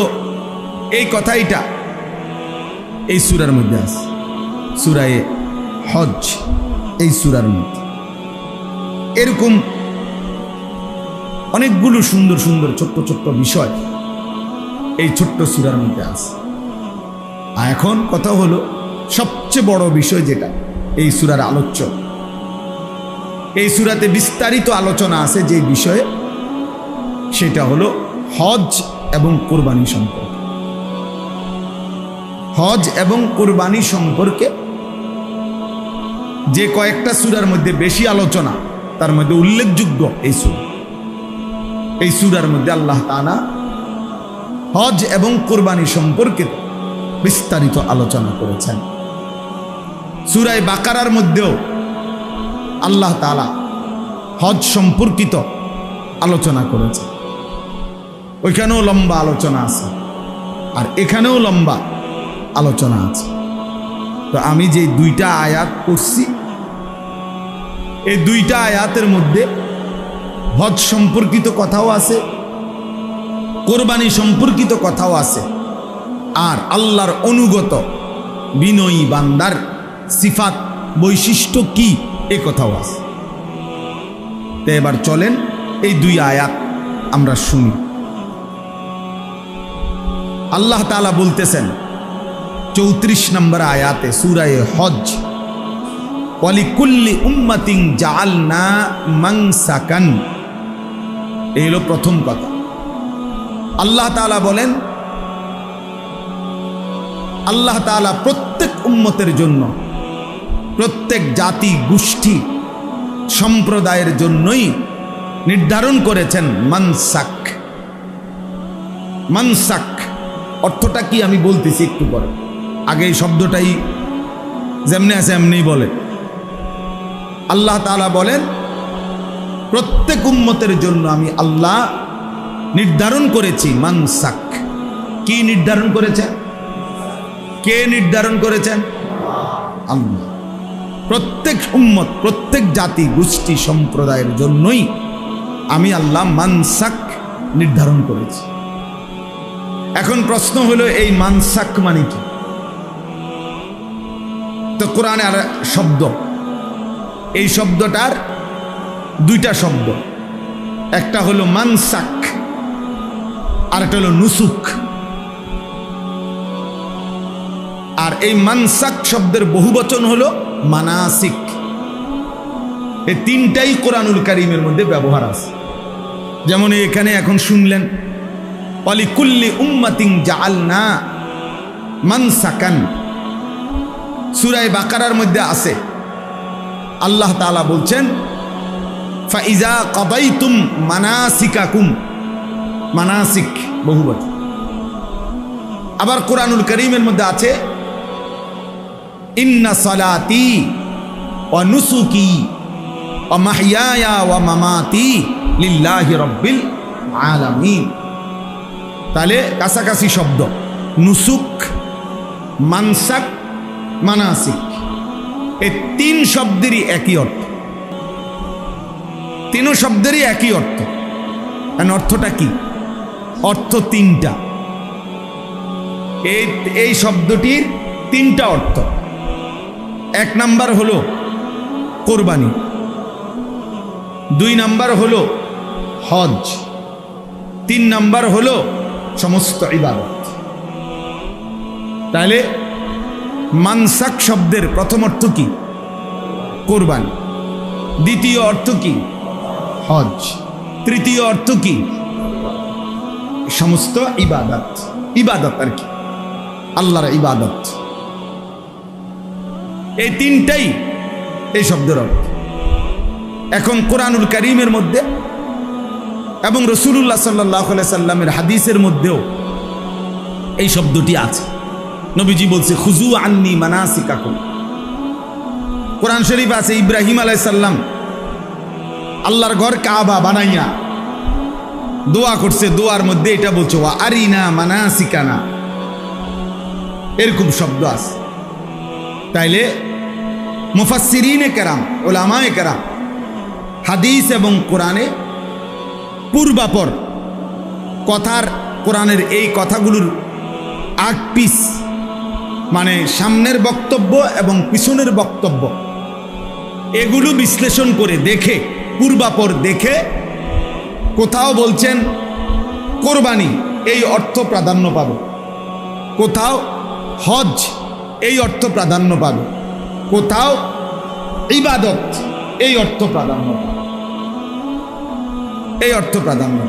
এই কথাইটা এই সূরার মধ্যে আছে, সূরা হজ, এই সূরার মধ্যে এরকম অনেকগুলো সুন্দর সুন্দর ছোট্ট ছোট্ট বিষয় এই ছোট্ট সূরার মধ্যে আছে। আর এখন কথা হলো সবচেয়ে বড় বিষয় যেটা এই সূরার আলোচ্য, এই সূরাতে বিস্তারিত আলোচনা আছে যে বিষয়ে, সেটা হলো হজ এবং কুরবানি সম্পর্কে। হজ এবং কুরবানি সম্পর্কে যে কয়েকটা সূরার মধ্যে বেশি আলোচনা, তার মধ্যে উল্লেখযোগ্য এই সূরা। এই সূরার মধ্যে আল্লাহ তাআলা হজ এবং কুরবানি সম্পর্কে বিস্তারিত আলোচনা করেছেন। সূরা বাকারার মধ্যেও আল্লাহ তাআলা হজ সম্পর্কিত আলোচনা করেছেন। ওইখানেও লম্বা আলোচনা আছে, আর এখানেও লম্বা আলোচনা আছে। তো আমি যে দুইটা আয়াত পড়ছি, এই দুইটা আয়াতের মধ্যে হজ সম্পর্কিত কথাও আছে, কোরবানি সম্পর্কিত কথাও আছে, আর আল্লাহর অনুগত বিনয়ী বান্দার সিফাত বৈশিষ্ট্য কি এ কথাও আছে। তো এবার চলেন এই দুই আয়াত আমরা শুনি। আল্লাহ তাআলা বলতেছেন 34 নম্বর আয়াতে সূরা হজ, ওয়ালিকুল্লি উম্মাতিন জাআলনা মানসাকান। এই হলো প্রথম কথা। আল্লাহ তাআলা বলেন, আল্লাহ তাআলা প্রত্যেক উম্মতের জন্য, প্রত্যেক জাতি গোষ্ঠী সম্প্রদায়ের জন্যই নির্ধারণ করেছেন মানসাক। মানসাক অর্থটা কি আমি বলতেছি একটু পরে, আগে এই শব্দটাই যেমনি আছে এমনি বলে। আল্লাহ তাআলা বলেন প্রত্যেক উম্মতের জন্য আমি আল্লাহ নির্ধারণ করেছি মানসাক। কি নির্ধারণ করেছেন? কে নির্ধারণ করেছেন? আল্লাহ। প্রত্যেক উম্মত, প্রত্যেক জাতি গোষ্ঠী সম্প্রদায়ের জন্যই আমি আল্লাহ মানসাক নির্ধারণ করেছি। এখন প্রশ্ন হলো এই মানসাক মানে কি? তো কোরআনে আর শব্দ, এই শব্দটার দুইটা শব্দ, একটা হলো মানসাক আর একটা হলো নুসুক। আর এই মানসাক শব্দের বহুবচন হলো মানাসিক। এই তিনটাই কোরআনুল কারীমের মধ্যে ব্যবহার আছে। যেমন এখানে এখন শুনলেন ওয়ালিকুল্লি উম্মাতিন জাআলনা মানসাকান, সূরা বাকারার মধ্যে আছে। আল্লাহ তাআলা বলছেন ফাইজা কাদাইতুম মানাসিকাকুম, মানাসিক বহুবচন। আবার কোরআনুল কারীমের মধ্যে আছে ইন্না সালাতি ওয়া নুসুকি ওয়া মাহইয়ায়া ওয়া মামাতি লিল্লাহি রাব্বিল আলামিন। তাহলে কাছাকাছি শব্দ, নুসুক, মানসাক, মানাসিক, এই তিন শব্দেরই একই অর্থ, তিন শব্দেরই একই অর্থ। অর্থটা কি? অর্থ তিনটা। এই শব্দটির তিনটা অর্থ। এক নাম্বার হলো কোরবানি, দুই নাম্বার হলো হজ, তিন নাম্বার হলো সমস্ত ইবাদত। তাহলে মানসাক শব্দের প্রথম অর্থ কি? কোরবানি। দ্বিতীয় অর্থ কি? হজ। তৃতীয় অর্থ কি? সমস্ত ইবাদত। ইবাদত আর কি, আল্লাহর ইবাদত। এই তিনটাই এই শব্দের অর্থ। এখন কোরআনুল কারীমের মধ্যে এবং রাসূলুল্লাহ সাল্লাল্লাহু আলাইহি সাল্লামের হাদিসের মধ্যেও এই শব্দটি আছে। নবীজি বলছে খুযু আন্নী মানাসিকাকুম। কোরআন শরীফ আছে ইব্রাহিম আলাইহিস সালাম আল্লাহর ঘর কাবা বানাইয়া দোয়া করছে, দোয়ার মধ্যে এটা বলছে ওয়া আরিনা মানাসিকানা, এরকম শব্দ আছে। তাইলে মুফাসসিরিনে কেরাম, উলামায়ে কেরাম হাদিস এবং কোরআনে পূর্বাপর কথার, কোরআনের এই কথাগুলোর আগ পিস মানে সামনের বক্তব্য এবং পিছনের বক্তব্য, এগুলো বিশ্লেষণ করে দেখে, পূর্বাপর দেখে কোথাও বলছেন কোরবানি এই অর্থ প্রাধান্য পাবে, কোথাও হজ এই অর্থ প্রাধান্য পাবে, কোথাও ইবাদত এই অর্থ প্রাধান্য পাবে, এই অর্থ প্রাধান্য।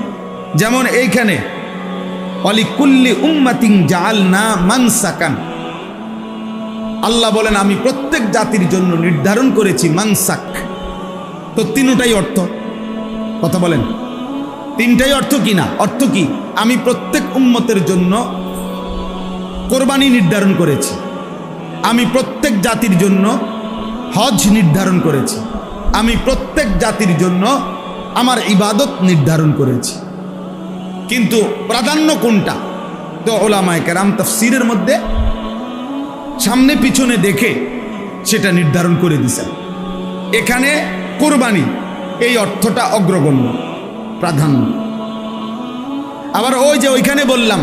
যেমন এইখানে ওয়ালিকুল্লি উম্মাতিন জাআলনা মানসাকান, আল্লাহ বলেন আমি প্রত্যেক জাতির জন্য নির্ধারণ করেছি মানসাক। তো তিনটাই অর্থ, কথা বলেন, তিনটাই অর্থ কি না? অর্থ কি? আমি প্রত্যেক উম্মতের জন্য কোরবানি নির্ধারণ করেছি, আমি প্রত্যেক জাতির জন্য হজ নির্ধারণ করেছি, আমি প্রত্যেক জাতির জন্য আমার ইবাদত নির্ধারণ করেছি। কিন্তু প্রাধান্য কোনটা? তো উলামায়ে কেরাম তাফসীরের মধ্যে সামনে পিছনে দেখে সেটা নির্ধারণ করে দিয়েছেন। এখানে কোরবানি এই অর্থটা অগ্রগণ্য, প্রাধান্য। আবার ওই যে ওইখানে বললাম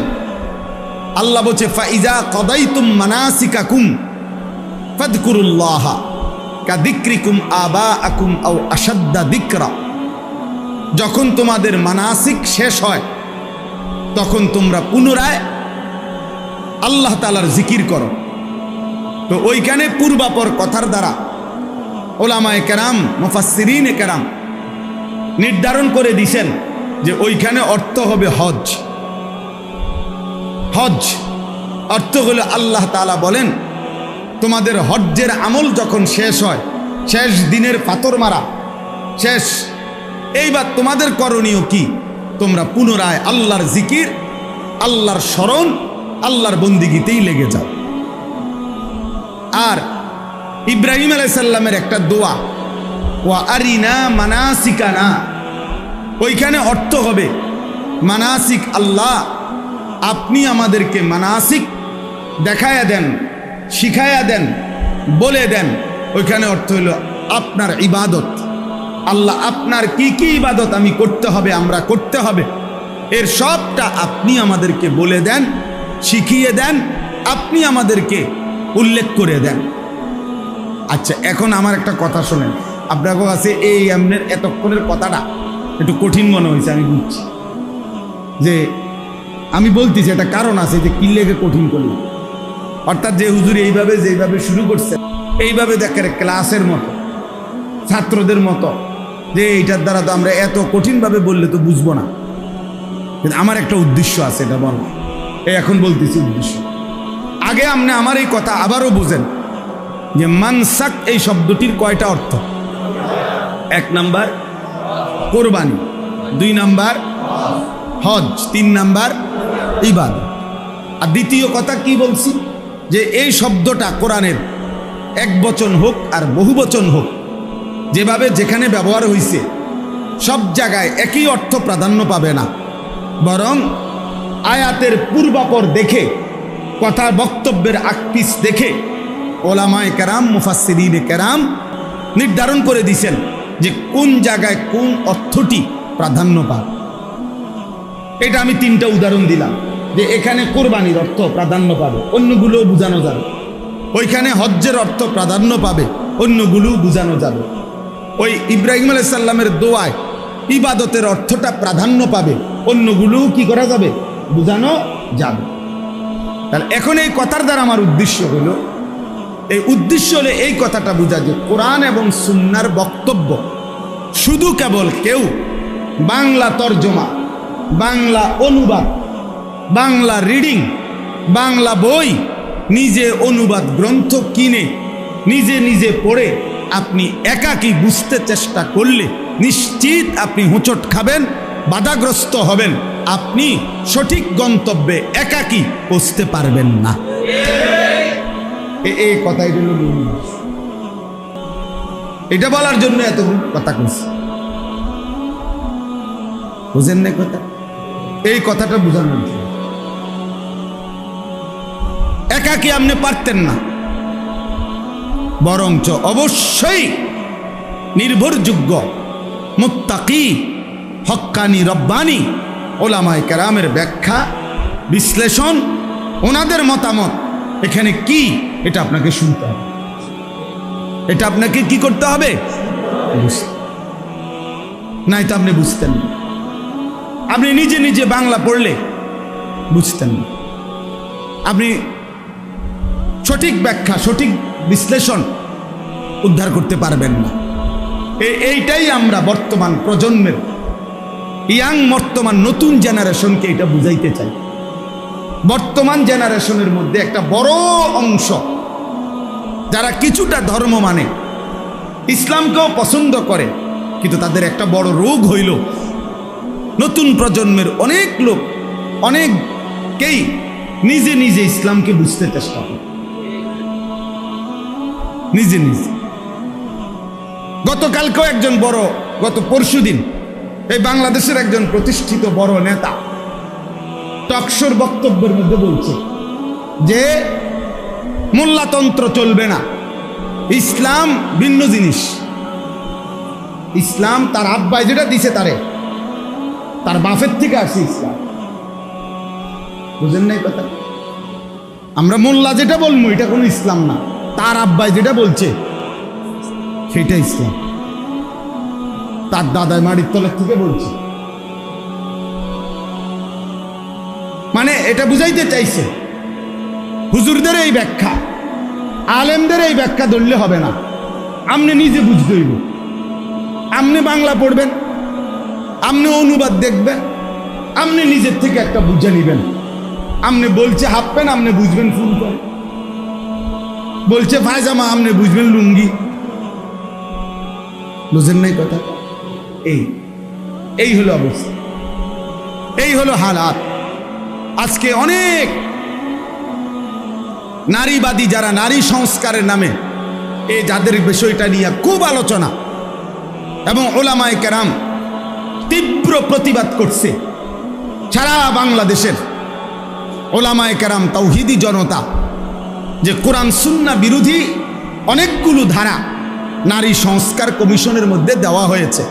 আল্লাহ বলছে ফাইজা কাদাইতুম মানাসিকাকুম ফাযকুরুল্লাহা কাযিকরিকুম আবাআকুম আও আশাদ্দা যিকরা, যখন তোমাদের মানাসিক শেষ হয় তখন তোমরা পুনরায় আল্লাহ তাআলার জিকির করো। তো ওইখানে পূর্বাপর কথার দ্বারা উলামায়ে কেরাম, মুফাসসিরিনে কেরাম নির্ধারণ করে দিয়েছেন যে ওইখানে অর্থ হবে হজ। হজ অর্থ হলো আল্লাহ তাআলা বলেন তোমাদের হজ্জের আমল যখন শেষ হয়, শেষ দিনের পাথর মারা শেষ, এইবার তোমাদের করণীয় কি? তোমরা পুনরায় আল্লাহর জিকির, আল্লাহর স্মরণ, আল্লাহর বন্দিগিতেই লেগে যাও। আর ইব্রাহিম আলাইহিস সালামের একটা দোয়া ওয়া আরিনা মানাসিকানা, ওইখানে অর্থ হবে মানাসিক, আল্লাহ আপনি আমাদেরকে মানাসিক দেখায়া দেন, শিখায়া দেন, বলে দেন। ওইখানে অর্থ হলো আপনার ইবাদত, আল্লাহ আপনার কি কি ইবাদত আমি করতে হবে, আমরা করতে হবে, এর সবটা আপনি আমাদেরকে বলে দেন, শিখিয়ে দেন, আপনি আমাদেরকে উল্লেখ করে দেন। আচ্ছা, এখন আমার একটা কথা শোনেন, আপনার কাছে এই এমনের এতক্ষণের কথাটা একটু কঠিন মনে হয়েছে, আমি বুঝছি যে আমি বলতেছি একটা কারণ আছে যে কি লেগে কঠিন করলাম। অর্থাৎ যে হুজুর এইভাবে যেভাবে শুরু করছে, এইভাবে দেখে ক্লাসের মতো ছাত্রদের মতো, যে এইটার দ্বারা তো আমরা এত কঠিনভাবে বললে তো বুঝবো না, কিন্তু আমার একটা উদ্দেশ্য আছে, এটা বল। এই এখন বলতেছি উদ্দেশ্য। আগে আপনি আমার এই কথা আবারও বুঝেন যে মানসাক এই শব্দটির কয়টা অর্থ? 1 নাম্বার কোরবানি, 2 নাম্বার হজ, 3 নাম্বার ইবাদত। আর দ্বিতীয় কথা কি বলছি, যে এই শব্দটা কোরআনের এক বচন হোক আর বহু বচন হোক, যেভাবে যেখানে ব্যবহার হয়েছে সব জায়গায় একই অর্থ প্রাধান্য পাবে না, বরং আয়াতের পূর্বাপর দেখে, কথার বক্তব্যের আকপিস দেখে ওলামায়ে কেরাম, মুফাসসিরিনে কেরাম নির্ধারণ করে দিয়েছেন যে কোন জায়গায় কোন অর্থটি প্রাধান্য পাবে। এটা আমি 3টা উদাহরণ দিলাম, যে এখানে কোরবানির অর্থ প্রাধান্য পাবে, অন্যগুলোও বোঝানো যাবে। ওইখানে হজ্জের অর্থ প্রাধান্য পাবে, অন্যগুলোও বোঝানো যাবে। ওই ইব্রাহিম আলাইহিস সালামের দোয়ায় ইবাদতের অর্থটা প্রাধান্য পাবে, অন্যগুলোও কি করা যাবে? বোঝানো যাবে। তাহলে এখন এই কথার দ্বারা আমার উদ্দেশ্য হলো, এই উদ্দেশ্য হলে এই কথাটা বোঝা যে কোরআন এবং সুন্নাহর বক্তব্য শুধু কেবল কেউ বাংলা তর্জমা, বাংলা অনুবাদ, বাংলা রিডিং, বাংলা বই, নিজে অনুবাদ গ্রন্থ কিনে নিজে নিজে পড়ে আপনি একাকী বুঝতে চেষ্টা করলে নিশ্চিত আপনি হোঁচট খাবেন, বাধাগ্রস্ত হবেন, আপনি সঠিক গন্তব্যে একাকী পৌঁছতে পারবেন না। এই কথাই হলো মূল। এটা বলার জন্য এত কথা কইছি, বুঝেন না কথা? এই কথাটা বোঝানোর জন্য। একাকী আপনি পারতেন না, বরঞ্চ অবশ্যই নির্ভরযোগ্য মুত্তাকি হক্কানি রব্বানি ওলামায়ে কেরামের ব্যাখ্যা বিশ্লেষণ, ওনাদের মতামত এখানে কি, এটা আপনাকে শুনতে হবে, এটা আপনাকে কি করতে হবে? নাই তো আপনি বুঝতেন না। আপনি নিজে নিজে বাংলা পড়লে বুঝতেন না, আপনি সঠিক ব্যাখ্যা, সঠিক বিশ্লেষণ উদ্ধার করতে পারবেন না। এইটাই আমরা বর্তমান প্রজন্মের, বর্তমান নতুন জেনারেশনকে এটা বুঝাইতে চাই। বর্তমান জেনারেশনের মধ্যে একটা বড় অংশ যারা কিছুটা ধর্ম মানে, ইসলামকেও পছন্দ করে, কিন্তু তাদের একটা বড় রোগ হইল নতুন প্রজন্মের অনেক লোক, অনেকেই নিজে নিজে ইসলামকে বুঝতে চেষ্টা করে, নিজে নিজে। গতকালকেও একজন বড়, গত পরশুদিন এই বাংলাদেশের একজন প্রতিষ্ঠিত বড় নেতা টকশোর বক্তব্যের মধ্যে বলছে যে মোল্লাতন্ত্র চলবে না, ইসলাম ভিন্ন জিনিস। ইসলাম তার আব্বাই যেটা দিছে, তার বাপের থেকে আসছে ইসলাম। বুঝেন না এই কথা? আমরা মোল্লা যেটা বলবো এটা কোনো ইসলাম না, তার আব্বাই যেটা বলছে সেটা ইসলাম। তার দাদাই মাটির তলের থেকে বলছে, মানে এটা বুঝাইতে চাইছে হুজুরদের এই ব্যাখ্যা, আলেমদের এই ব্যাখ্যা ধরলে হবে না, আপনি নিজে বুঝতে হইব। আপনি বাংলা পড়বেন, আপনি অনুবাদ দেখবেন, আপনি নিজের থেকে একটা বুঝে নিবেন। আপনি বলছে হাফ প্যান্ট, আপনি বুঝবেন ফুল প্যান্ট, বলছে পায়জামা, আপনি বুঝবেন লুঙ্গি। বুঝেন নাই কথা? এই হলো অবস্থা, এই হলো হালাত। আজকে অনেক নারীবাদী যারা নারী সংস্কারের নামে যাদের বিষয়টা নিয়ে খুব আলোচনা, এবং ওলামায়ে কেরাম তীব্র প্রতিবাদ করছে। সারা বাংলাদেশের ওলামায়ে কেরাম, তাওহীদি জনতা, যে কোরআন সুন্নাহ বিরোধী অনেকগুলো ধারা নারী সংস্কার কমিশনের মধ্যে দেওয়া হয়েছে।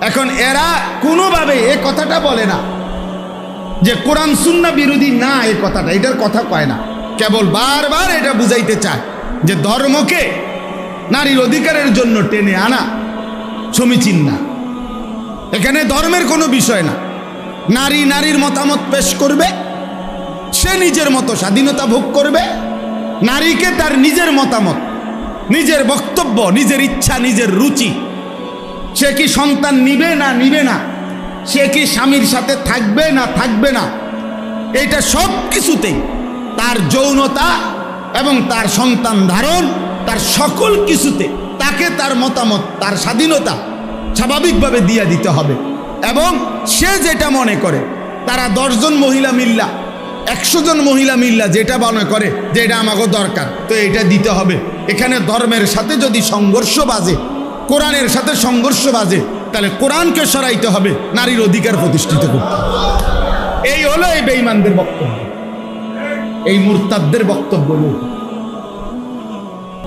এখন এরা কোনোভাবে এ কথাটা বলে না যে কোরআন সুন্নাহ বিরোধী না, এ কথাটা, এটার কথা কয় না, কেবল বারবার এটা বুঝাইতে চায় যে ধর্মকে নারীর অধিকারের জন্য টেনে আনা সমীচীন না। এখানে ধর্মের কোনো বিষয় না, নারীর মতামত পেশ করবে, সে নিজের মতো স্বাধীনতা ভোগ করবে, নারীকে তার নিজের মতামত, নিজের বক্তব্য, নিজের ইচ্ছা, নিজের রুচি, সে কি সন্তান নিবে না নিবে না, সে কি স্বামীর সাথে থাকবে না থাকবে না, এটা সব কিছুতেই তার যৌনতা এবং তার সন্তান ধারণ, তার সকল কিছুতে তাকে তার মতামত, তার স্বাধীনতা স্বাভাবিকভাবে দিয়ে দিতে হবে। এবং সে যেটা মনে করে, তারা 10 জন মহিলা মিল্লা, 100 জন মহিলা মিল্লা যেটা মনে করে যে এটা আমাকে দরকার, তো এটা দিতে হবে। এখানে ধর্মের সাথে যদি সংঘর্ষ বাজে, কোরআনের সাথে সংঘর্ষ বাজে, তাহলে কোরআনকে সরাইতে হবে, নারীর অধিকার প্রতিষ্ঠিত করতে হবে। এই হলো এই বেঈমানদের বক্তব্য, এই মুরতাদদের বক্তব্য।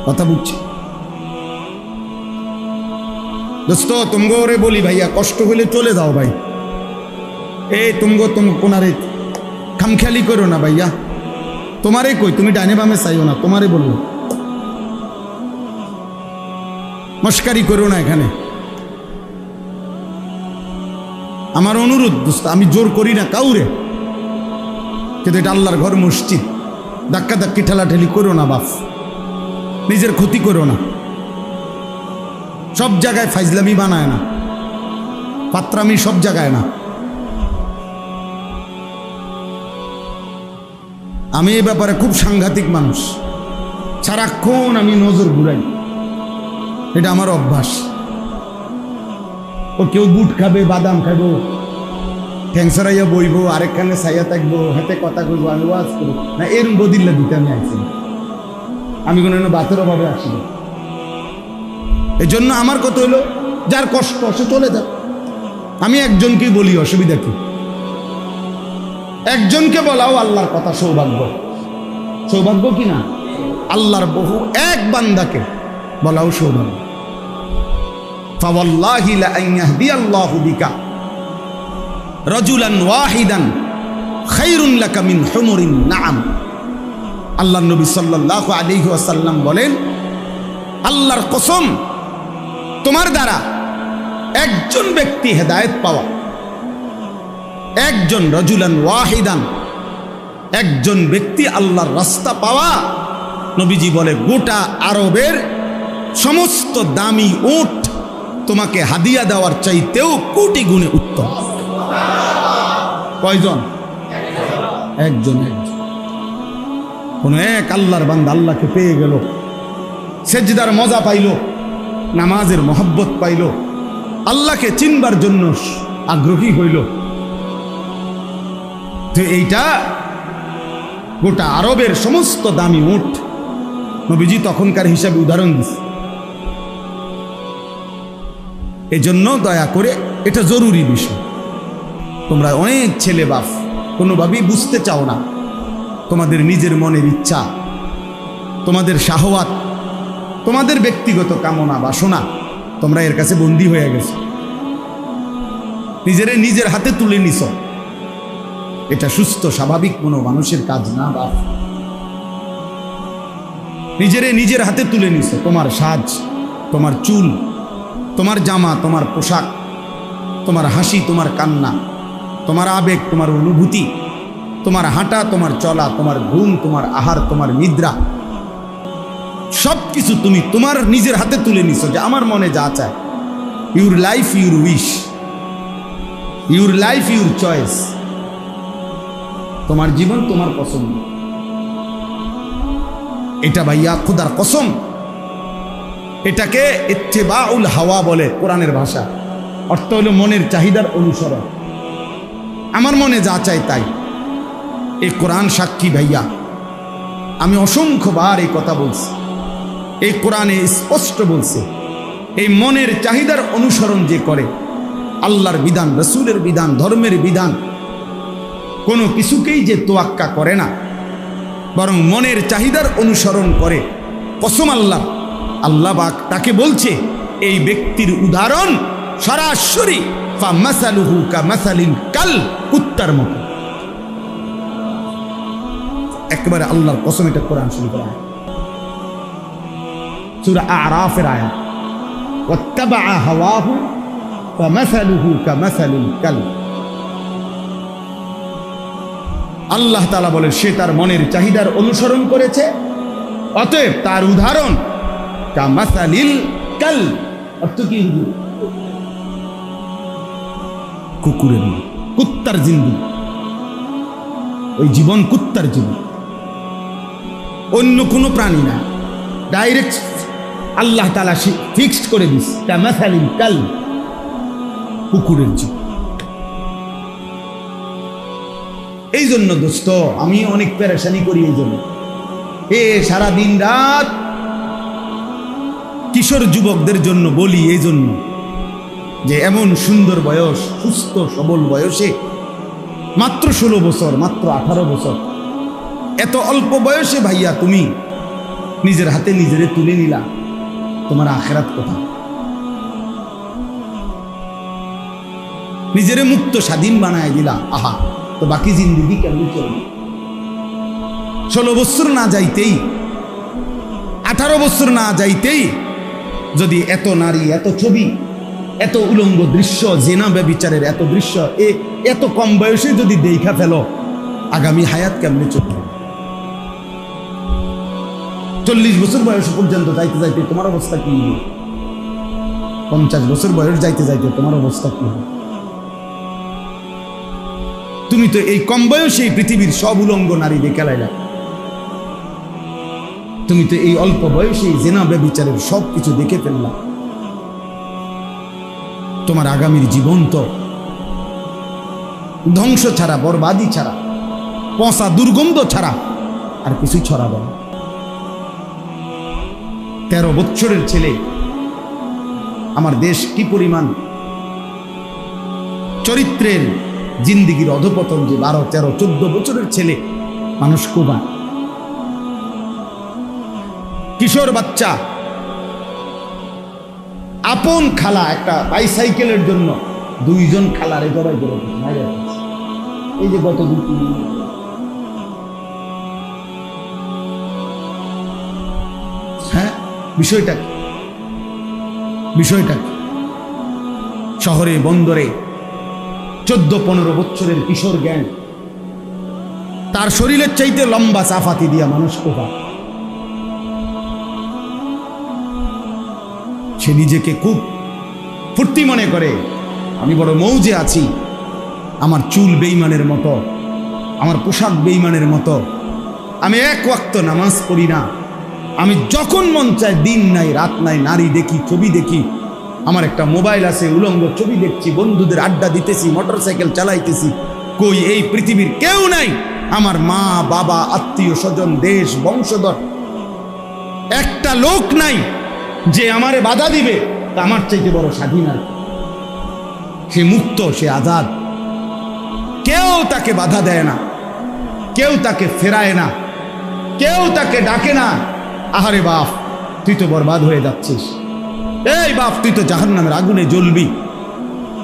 কথা বুঝছি দোস্ত? তুমগো ওরে বলি ভাইয়া, কষ্ট হইলে চলে যাও ভাই। তুমগো কোনারে খামখেয়ালি করো না ভাইয়া, তোমারে কই, তুমি ডাইনে বামে চাইও না, তোমারে বলবো, মস্কারি করো না এখানে। আমার অনুরোধ দোস্ত, আমি জোর করি না কাউরে, কিন্তু এটা আল্লাহর ঘর, মসজিদ, ধাক্কা ধাক্কি ঠেলাঠেলি করো না বাপ, নিজের ক্ষতি করো না। সব জায়গায় ফাইজলামি বানায় না, পাত্রামি সব জায়গায় না। আমি এই ব্যাপারে খুব সাংঘাতিক মানুষ, সারাক্ষণ আমি নজর ঘুরাই, এটা আমার অভ্যাস। ও কেউ বুট খাবে, বাদাম খাবো, ঠ্যাংসরাইয়া বইবো, আরেকখানে ছাইয়া থাকবো, হাতে কথা কইবো, আমি ওয়াজ করবো না, এর বদিল্লা দিতে আমি আইছি। আমি কোনো বাতের অভাবে আসি, এই জন্য আমার কথা হলো, যার কষ্ট সে চলে যাক। আমি একজনকেই বলি, অসুবিধা কি? একজনকে বলাও আল্লাহর কথা, সৌভাগ্য। সৌভাগ্য কি না? আল্লাহর বহু এক বান্দাকে বলাও সৌভাগ্য। ফাওয়াল্লাহি লা আন ইয়াহদিয়াল্লাহু বিকা রাজুলান ওয়াহিদান খায়রুন লাকা মিন হুমুরিন নাআম। আল্লাহর নবী সাল্লাল্লাহু আলাইহি ওয়াসাল্লাম বলেন, আল্লাহর কসম, তোমার দ্বারা একজন ব্যক্তি হেদায়েত পাওয়া, একজন রাজুলান ওয়াহিদান, একজন ব্যক্তি আল্লাহর রাস্তা পাওয়া, নবীজি বলে গোটা আরবের সমস্ত দামি উট তোমাকে হাদিয়া দেওয়ার চাইতেও কোটি গুণে উত্তম। কয়জন? একজন। কোন এক আল্লাহর বান্দা আল্লাহকে পেয়ে গেল, সেজদার মজা পাইল, নামাজের মহব্বত পাইল, আল্লাহকে চিনবার জন্য আগ্রহী হইল, তো এইটা গোটা আরবের সমস্ত দামি উট। নবীজি তখনকার হিসাবে উদাহরণ দিচ্ছে। এই জন্য দয়া করে, এটা জরুরি বিষয়। তোমরা অনেক ছেলে বাপ কোনোভাবেই বুঝতে চাও না, তোমাদের নিজের মনের ইচ্ছা, তোমাদের শাহওয়াত, তোমাদের ব্যক্তিগত কামনা বাসনা, তোমরা এর কাছে বন্দী হয়ে গেছো, নিজের হাতে তুলে নিছ। এটা সুস্থ স্বাভাবিক কোনো মানুষের কাজ না বাপ। নিজের হাতে তুলে নিছ, তোমার সাজ, তোমার চুল, তোমার জামা, তোমার পোশাক, তোমার হাসি, তোমার কান্না, তোমার আবেগ, তোমার অনুভূতি, তোমার হাঁটা, তোমার চলা, তোমার ঘুম, তোমার আহার, তোমার নিদ্রা, সব কিছু তুমি তোমার নিজের হাতে তুলে নিছো, যে আমার মনে যা চায়। Your life your wish, your life your choice, তোমার জীবন তোমার পছন্দ। এটা ভাইয়া খুদার কসম, এটাকে ইত্তেবাউল হাওয়া বলে কোরআনের ভাষা। অর্থ হলো মনের চাহিদার অনুসরণ, আমার মনে যা চাই তাই। এই কোরআন সাক্ষী ভাইয়া, আমি অসংখ্যবার এই কথা বলছি, এই কোরআনে স্পষ্ট বলছে, এই মনের চাহিদার অনুসরণ যে করে, আল্লাহর বিধান, রসুলের বিধান, ধর্মের বিধান, কোনো কিছুকেই যে তোয়াক্কা করে না, বরং মনের চাহিদার অনুসরণ করে, কসম আল্লাহ, আল্লাহ পাক তাকে বলছে, এই ব্যক্তির উদাহরণ সরাসরি ফামাসালুহু কামাসালিল কাল, কুত্তার মতো। একবারে আল্লাহর কসম, এটা কোরআন শরীফের আয়াত, সূরা আরাফের আয়াত। ওয়াত্তাবা হাওয়াহু ফামাসালুহু কামাসালিল কাল। আল্লাহ তাআলা বলে, সে তার মনের চাহিদার অনুসরণ করেছে, অতএব তার উদাহরণ কামাসালিল কাল, অর্থ কি? কুকুরের মতো, কুত্তার জিন্দগি, ওই জীবন কুত্তার জীবন, অন্য কোনো প্রাণী না। ডাইরেক্ট আল্লাহ তাআলা ফিক্সড করে দিস কামাসালিল কাল, কুকুরের জীবন। এই জন্য দোস্ত আমি অনেক পেরেশানি করি এই জন্য, সারা দিন রাত কিশোর যুবকদের জন্য বলি এই জন্য যে এমন সুন্দর বয়স, সুস্থ সবল বয়সে, মাত্র 16 বছর, মাত্র 18 বছর, এত অল্প বয়সে ভাইয়া তুমি নিজের হাতে নিজেরে তুলে নিলা, তোমার আখিরাত কোথায়? নিজেরে মুক্ত স্বাধীন বানায় দিলা, আহা, তো বাকি জিন্দেগি কেমন চলবে? 16 বছর না যাইতেই, 18 বছর না যাইতেই যদি এত নারী, এত ছবি, এত উলঙ্গ দৃশ্য, জেনা ব্যভিচারের এত দৃশ্য এত কম বয়সে যদি দেখা ফেলো, আগামী হায়াত কেমনে চলবে? 40 বছর বয়স পর্যন্ত যাইতে যাইতে তোমার অবস্থা কি হবে? 50 বছর বয়স যাইতে যাইতে তোমার অবস্থা কি হবে? তুমি তো এই কম বয়সে পৃথিবীর সব উলঙ্গ নারী দেখে লাইলা, তুমি তো এই অল্প বয়সে জেনা ব্যভিচারের সব কিছু দেখে ফেললা। তোমার আগামীর জীবন তো ধ্বংস ছাড়া, বরবাদি ছাড়া, পচা দুর্গন্ধ ছাড়া আর কিছুই ছড়াবে না। 13 বছরের ছেলে, আমার দেশ কি পরিমাণ চরিত্রের জিন্দিগির অধপতন, যে 12, 13, 14 বছরের ছেলে মানুষ কোবা, কিশোর বাচ্চা, আপন খালা একটা বাইসাইকেলের জন্য 2 জন খালারে জড়াই করে এই যে গত 2-3 দিন। হ্যাঁ, বিষয়টা কি? শহরে বন্দরে 14-15 বছরের কিশোর জ্ঞান, তার শরীরের চাইতে লম্বা চাফাতি দিয়া মানুষ কোপা। সে নিজেকে খুব ফুর্তি মনে করে, আমি বড় মৌজে আছি, আমার চুল বেঈমানের মতো, আমার পোশাক বেঈমানের মতো, আমি 1 ওয়াক্ত নামাজ পড়ি না, আমি যখন মন চায় দিন নাই রাত নাই নারী দেখি, ছবি দেখি, আমার একটা মোবাইল আছে, উলঙ্গ ছবি দেখছি, বন্ধুদের আড্ডা দিতেছি, মোটরসাইকেল চালাইতেছি। কই এই পৃথিবীর কেউ নাই, আমার মা বাবা আত্মীয় স্বজন দেশ বংশধর একটা লোক নাই যে আমারে বাধা দিবে, তা আমার চাইতে বড় স্বাধীন আর। সে মুক্ত, সে আজাদ, কেউ তাকে বাধা দেয় না, কেউ তাকে ফেরায় না, কেউ তাকে ডাকে না, আহারে বাপ তুই তো বরবাদ হয়ে যাচ্ছিস, এই বাপ তুই তো জাহান্নামের আগুনে জ্বলবি,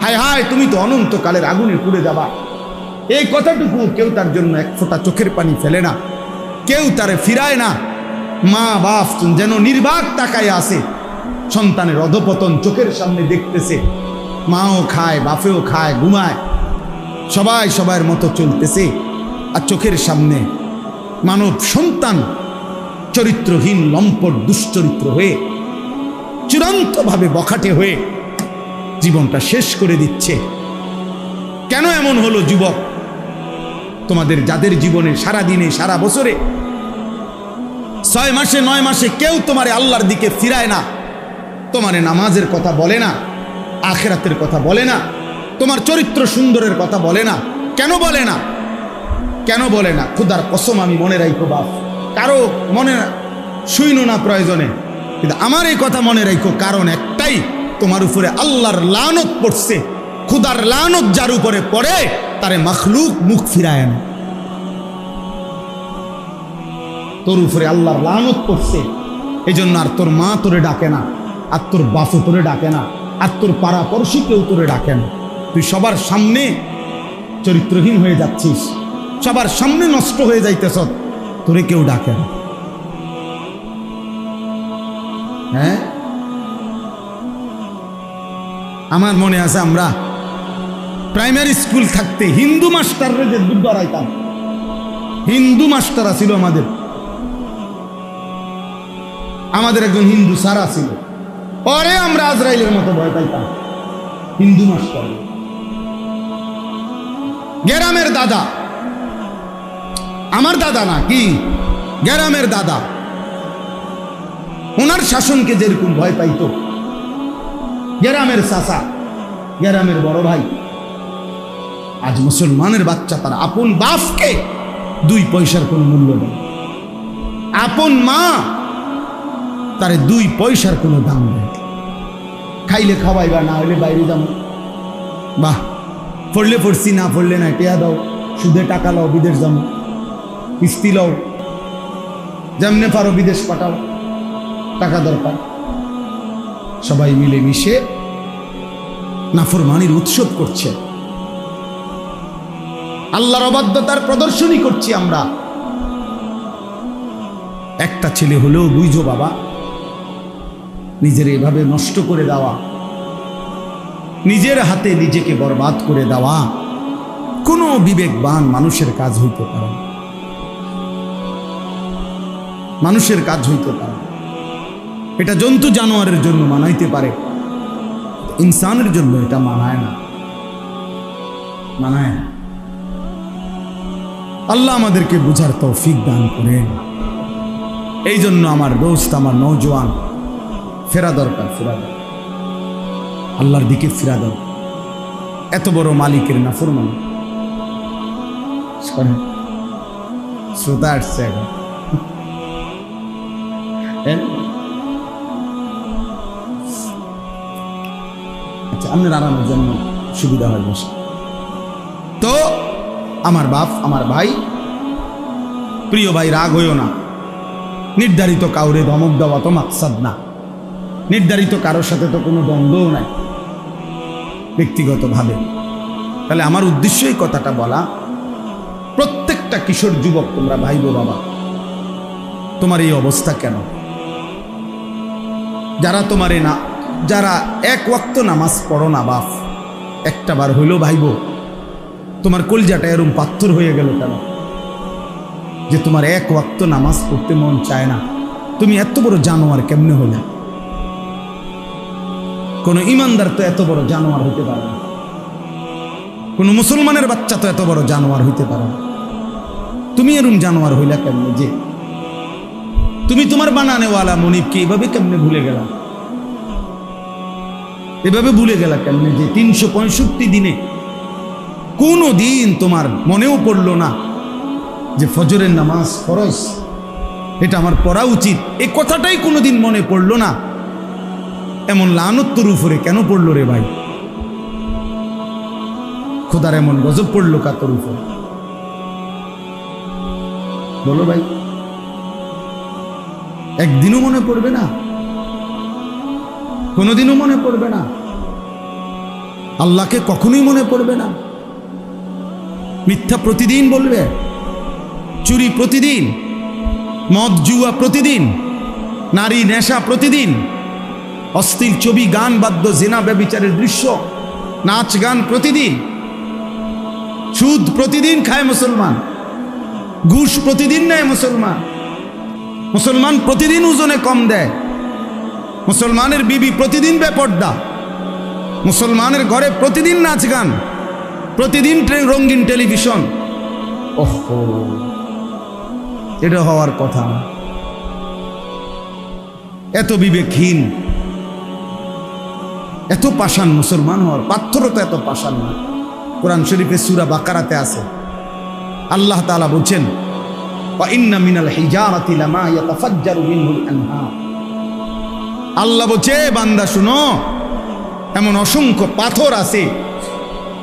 হায় হায় তুমি তো অনন্তকালের আগুনে পুড়ে যাবা। এই কথাটুকু কেউ তার জন্য 1 ফোঁটা চোখের পানি ফেলে না, কেউ তারে ফিরায় না। মা বাপ যেন নির্বাক তাকায় আছে, সন্তানের অধপতন চোখের সামনে দেখতেছে, মাও খায়, বাপেও খায়, ঘুমায়, সবাই সবার মতো চলতেছে, আর চোখের সামনে মানব সন্তান চরিত্রহীন, লম্পট, দুশ্চরিত্র হয়ে, চূড়ান্তভাবে বখাটে হয়ে জীবনটা শেষ করে দিচ্ছে। কেন এমন হলো যুবক? তোমাদের যাদের জীবনে সারা দিনে সারা বছরে 6 মাসে 9 মাসে কেউ তোমারে আল্লাহর দিকে ফিরায় না, তোমারে নামাজের কথা বলে না, আখিরাতের কথা বলে না, তোমার চরিত্র সুন্দরের কথা বলে না। কেন বলে না? কেন বলে না? খোদার কসম আমি মনে রাখো বাপ, কারো মনে শুইনো না প্রয়োজনে, কিন্তু আমার এই কথা মনে রাখো, কারণ একটাই, তোমার উপরে আল্লাহর লানত পড়ছে। খোদার লানত যার উপরে পড়ে তারে মখলুক মুখ ফিরায় না। তোর উপরে আল্লাহর লানত পড়ছে, এই জন্য আর তোর মা তোরে ডাকে না, আর তোর বাপও তোরে ডাকে না, আর তোর পাড়াপড়শি কেউ তোরে ডাকে না। তুই সবার সামনে চরিত্রহীন হয়ে যাচ্ছিস, সবার সামনে নষ্ট হয়ে যাইতেছ, তোরে কেউ ডাকে না। হ্যাঁ, আমার মনে আছে আমরা প্রাইমারি স্কুল থাকতে হিন্দু মাস্টাররা যে দুধ বাড়াইতাম, হিন্দু মাস্টার ছিল আমাদের, আমাদের একজন হিন্দু সারা ছিল, পরে আমরা আজরাইলের মতো ভয় পাইতাম। হিন্দু মাস্টার, গ্রামের দাদা, আমার দাদা না কি, গ্রামের দাদা, ওনার শাসনকে যেরকম ভয় পাইত, গ্রামের চাচা, গ্রামের বড় ভাই, আজ মুসলমানের বাচ্চা তার আপন বাপকে 2 পয়সার কোনো মূল্য নেই, আপন মা তারে 2 পয়সার কোনো দাম নেই। খাইলে খাওয়াইবা, না হইলে বাইরে যাবো, বাহ পড়লে পড়ছি, না পড়লে না, টেয়া দাও, সুদে টাকা লাও, বিদেশ যাবো, কিস্তি লাও, যেমনে পারো বিদেশ পাঠাও, টাকা দরকার। সবাই মিলে মিশে নাফরমানির উৎসব করছে, আল্লাহর অবাধ্যতার প্রদর্শনী করছি আমরা। একটা ছেলে হলেও বুঝো বাবা, নিজের এভাবে নষ্ট করে দেওয়া, নিজের হাতে নিজেকে বরবাদ করে দেওয়া কোনো বিবেকবান মানুষের কাজ হইতে পারে, মানুষের কাজ হইতে পারে। এটা জন্তু জানোয়ারের জন্য মানাইতে পারে, ইনসানের জন্য এটা মানায় না, মানায় না। আল্লাহ আমাদেরকে বুঝার তৌফিক দান করেন। এই জন্য আমার দোস্ত, আমার নওজোয়ান, ফেরা দরকার, ফেরা দরকার, আল্লাহর দিকে ফেরা দরকার। এত বড় মালিকের নাফরমানি শ্রোতা আসছে এখন। আচ্ছা, আপনার আরামের জন্য সুবিধা হয় বসে। তো আমার বাপ, আমার ভাই, প্রিয় ভাই, রাগ হইও না। নির্ধারিত কাউরে ধমক দেওয়া তো মাকসাদ না, নির্ধারিত কারোর সাথে তো কোনো দ্বন্দ্বও নাই ব্যক্তিগতভাবে। তাহলে আমার উদ্দেশ্য এই কথাটা বলা, প্রত্যেকটা কিশোর যুবক তোমরা ভাইবো, বাবা তোমার এই অবস্থা কেন? যারা তোমারে না, যারা 1 ওয়াক্ত নামাজ পড়ো না বাপ, একটা বার হইলেও ভাইবো, তোমার কলজাটা এরম পাথর হয়ে গেল কেন যে তোমার 1 ওয়াক্ত নামাজ পড়তে মন চায় না? তুমি এত বড় জানোয়ার কেমনে হলে? কোন ইমানদার তো এত বড় জানোয়ার হইতে পারে না, কোন মুসলমানের বাচ্চা তো এত বড় জানোয়ার হইতে পারে না। তুমি এরম জানোয়ার হইলা কেমনে যে তুমি তোমার বানানেওয়ালা মনিবকে এভাবে কেমনে ভুলে গেলা? এভাবে ভুলে গেলা কেমনে যে 365 দিনে কোনো দিন তোমার মনেও পড়লো না যে ফজরের নামাজ ফরজ, এটা আমার পড়া উচিত, এই কথাটাই কোনোদিন মনে পড়লো না? এমন লানত তোর উপরে কেন পড়লো রে ভাই? খোদার এমন গজব পড়লো কা তোর উপরে? বলো ভাই, একদিনও মনে পড়বে না? কোনোদিনও মনে পড়বে না? আল্লাহকে কখনোই মনে পড়বে না? মিথ্যা প্রতিদিন বলবে, চুরি প্রতিদিন, মদ জুয়া প্রতিদিন, নারী নেশা প্রতিদিন, অশ্লীল ছবি, গান, বাদ্য, জেনা, ব্যভিচারের দৃশ্য, নাচ গান প্রতিদিন, সুদ প্রতিদিন খায় মুসলমান, ঘুষ প্রতিদিন নেয় মুসলমান, মুসলমান প্রতিদিন ওজনে কম দেয়, মুসলমানের বিবি প্রতিদিন বেপর্দা, মুসলমানের ঘরে প্রতিদিন নাচ গান, প্রতিদিন রঙিন টেলিভিশন। ওহো, এটা হওয়ার কথা না। এত বিবেকহীন, এত পাষাণ মুসলমান হওয়ার পাথর তো এত পাষাণ না। কোরআন শরীফে সূরা বাকারাতে আছে, আল্লাহ তাআলা বলছেন, ওয়া ইন্না মিনাল হিজারাতি লামা ইয়াতাফাজ্জারু মিনহুল আনহার। আল্লাহ বলছে, বান্দা শুনো, এমন অসংখ্য পাথর আছে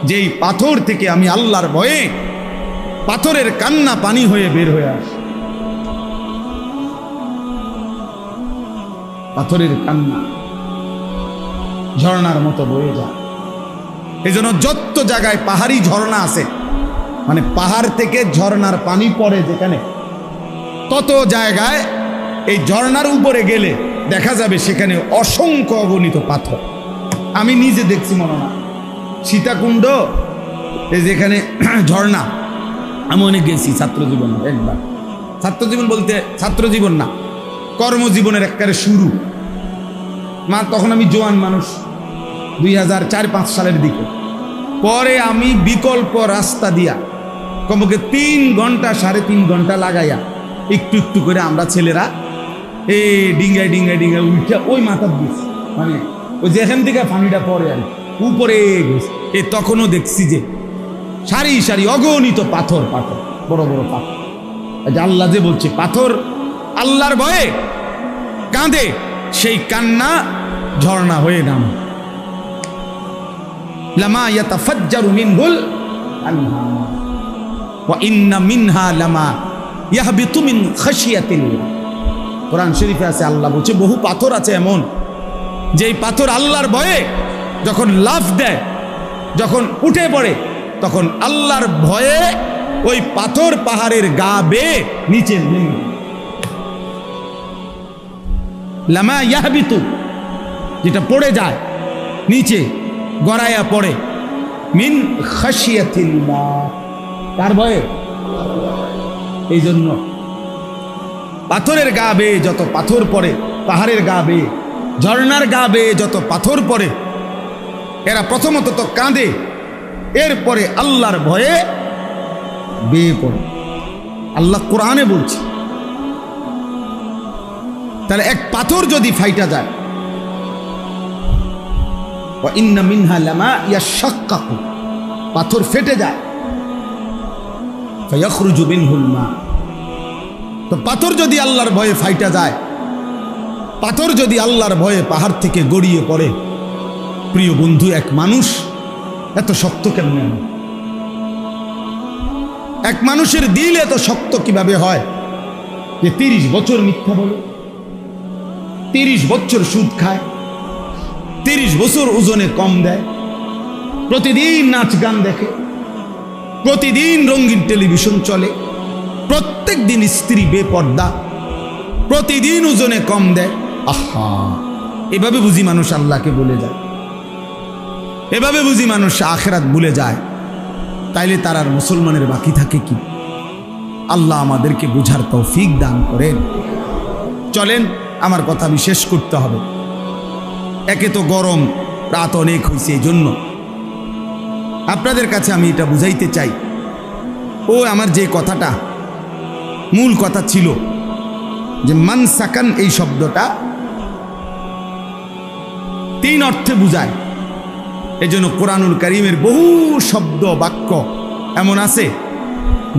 যেই পাথর থেকে আমি আল্লাহর ভয়ে পাথরের কান্না পানি হয়ে বের হয়ে আসে। পাথরের কান্না ঝর্ণার মতো বয়ে যায়। এই জন্য যত জায়গায় পাহাড়ি ঝর্ণা আছে, মানে পাহাড় থেকে ঝর্ণার পানি পড়ে যেখানে, তত জায়গায় এই ঝর্ণার উপরে গেলে দেখা যাবে সেখানে অসংখ্য অগণিত পাথর। আমি নিজে দেখছি, মনে না সীতাকুণ্ড, এই যেখানে ঝর্ণা, আমি অনেক গেছি ছাত্র জীবন, একবার। ছাত্র জীবন বলতে ছাত্র জীবন না, কর্মজীবনের একবারে শুরু। তখন আমি জোয়ান মানুষ, 2004-05 সালের দিকে। পরে আমি বিকল্প রাস্তা দিয়া কমপক্ষে 3 ঘন্টা 3.5 ঘন্টা লাগাইয়া একটু একটু করে আমরা ছেলেরা ডিঙ্গায় উঠে ওই মাথার দিয়েছি, মানে ওই যেখান থেকে পানিটা পরে আর উপরে গেছে। তখনও দেখছি যে সারি সারি অগণিত পাথর, বড় বড় পাথর। আল্লাহ যে বলছে পাথর আল্লাহর ভয়ে কাঁদে, সেই কান্না ঝর্ণা হয়ে নামে। লামা ইয়াতাফাজ্জারু মিনহুল আনহার ওয়া ইন্না মিনহা লামা ইয়াহবিতু মিন খাশিয়াতিল্লাহ। কোরআন শরীফে আছে, আল্লাহ বলছে বহু পাথর আছে এমন যেই পাথর আল্লাহর ভয়ে যখন লাফ দেয়, যখন উঠে পড়ে, তখন আল্লাহর ভয়ে ওই পাথর পাহাড়ের গা বেয়ে নিচে নেমে। লামা ইয়াহবিতু, যেটা পড়ে যায় নিচে গড়াইয়া পড়ে, মিন খাশিয়াতিল্লাহ, তার ভয়ে। এই জন্য পাথরের গা বেয়ে যত পাথর পড়ে, পাহাড়ের গা বেয়ে, ঝর্ণার গা বেয়ে যত পাথর পড়ে, এরা প্রথমত তো কাঁদে, এরপরে আল্লাহর ভয়ে বেয়ে পড়ে। আল্লাহ কোরআনে বলছে। তাহলে এক পাথর যদি ফাইটা যায়, ওয়া ইন্না মিনহা লামা ইয়াশাক্কাকু, পাথর ফেটে যায়, ফায়াখরুজু মিনহুল মা। তো পাথর যদি আল্লাহর ভয়ে ফাইটা যায়, পাথর যদি আল্লাহর ভয়ে পাহাড় থেকে গড়িয়ে পড়ে, প্রিয় বন্ধু, এক মানুষ এত শক্ত কেমনে হয়? এক মানুষের দিল এত শক্ত কিভাবে হয় যে 30 বছর মিথ্যা বলে, 30 বছর সুদ খায়, 30 বছর ওজনে কম দেয়, প্রতিদিন নাচ গান দেখে, প্রতিদিন রঙিন টেলিভিশন চলে, প্রত্যেক দিন স্ত্রী বেপর্দা, প্রতিদিন ওজনে কম দেয়। আহা, এভাবে বুঝি মানুষ আল্লাহকে ভুলে যায়, এভাবে বুঝি মানুষ আখিরাত ভুলে যায়। তাইলে তার আর মুসলমানের বাকি থাকে কি? আল্লাহ আমাদেরকে বুঝার তৌফিক দান করেন। চলেন, আমার কথা আমি শেষ করতে হবে। একে তো গরম, রাত অনেক হয়েছে, এই জন্য আপনাদের কাছে আমি এটা বুঝাইতে চাই। আমার যে কথাটা মূল কথা ছিল যে মান সাকান, এই শব্দটা 3 অর্থে বুঝায়। এই জন্য কোরআনুল কারীমের বহু শব্দ বাক্য এমন আছে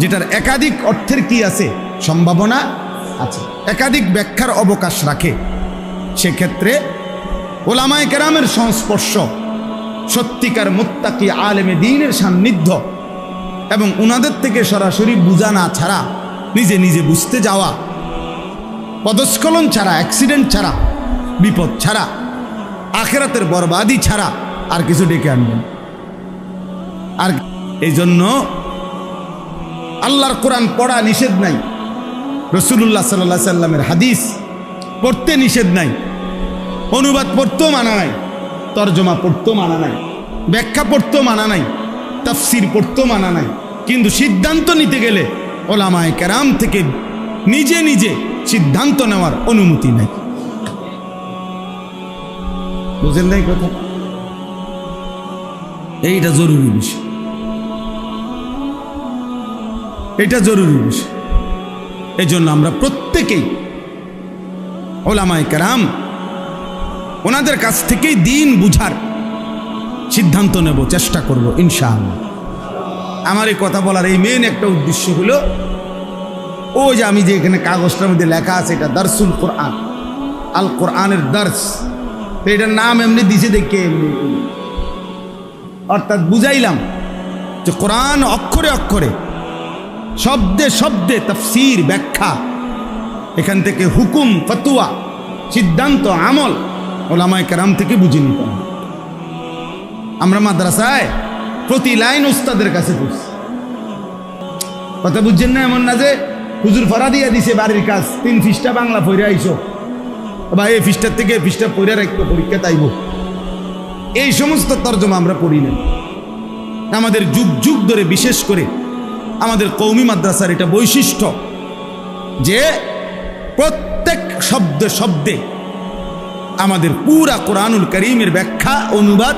যেটার একাধিক অর্থের কি আছে, সম্ভাবনা আছে, একাধিক ব্যাখ্যার অবকাশ রাখে। সেক্ষেত্রে ওলামায়ে কেরামের সংস্পর্শ, সত্যিকার মুত্তাকি আলেমে দ্বীনের সান্নিধ্য এবং উনাদের থেকে সরাসরি বুঝা না ছাড়া, নিজে নিজে বুঝতে যাওয়া, পদস্খলন ছাড়া, অ্যাক্সিডেন্ট ছাড়া, বিপদ ছাড়া, আখিরাতের বরবাদি ছাড়া আর কিছু ডেকে আনবেন। আর এই জন্য আল্লাহর কোরআন পড়া নিষেধ নাই, রাসূলুল্লাহ সাল্লাল্লাহু আলাইহি সাল্লামের হাদিস পড়তে নিষেধ নাই, অনুবাদ পড়তেও মানা নাই, তরজমা পড়তেও মানা নাই, ব্যাখ্যা পড়তেও মানা নাই, তাফসির পড়তেও মানা নাই। কিন্তু সিদ্ধান্ত নিতে গেলে ওলামায়ে কেরাম থেকে নিজে নিজে সিদ্ধান্ত নেওয়ার অনুমতি নাই। বুঝেন নাই কথা? এইটা জরুরি বিষয়, এটা জরুরি বিষয়। এই জন্য আমরা প্রত্যেকেই ওলামায়ে কেরাম ওনাদের কাছ থেকেই দিন বুঝার সিদ্ধান্ত নেব, চেষ্টা করব ইনশাআল্লাহ। আমার এই কথা বলার এই মেন একটা উদ্দেশ্য হলো, যে আমি যে এখানে কাগজটার মধ্যে লেখা আছে, এটা দারসুল কোরআন, আল কোরআনের দার্স, এটার নাম এমনি দিছে দেখে এমনি, অর্থাৎ বুঝাইলাম যে কোরআন অক্ষরে অক্ষরে, শব্দে শব্দে তাফসীর, ব্যাখ্যা, এখান থেকে হুকুম, ফতোয়া, সিদ্ধান্ত, আমল ওলামায়ে কেরাম থেকে বুঝে নিতে হবে। আমরা মাদ্রাসায় প্রতি লাইন উস্তাদের কাছে পড়ছি, কথা বুঝছেন না? এমন না যে হুজুর ফরা দিয়া দিছে বাড়ির কাজ, 3 পৃষ্ঠা বাংলা পড়ে আইসো, বা এই পৃষ্ঠার থেকে এই পৃষ্ঠা পড়ে রাখবো, পরীক্ষা তাইব, এই সমস্ত তর্জমা আমরা পড়ি না। আমাদের যুগ যুগ ধরে, বিশেষ করে আমাদের কওমি মাদ্রাসার এটা বৈশিষ্ট্য যে প্রত্যেক শব্দে শব্দে আমাদের পুরা কোরআনুল কারীমের ব্যাখ্যা, অনুবাদ,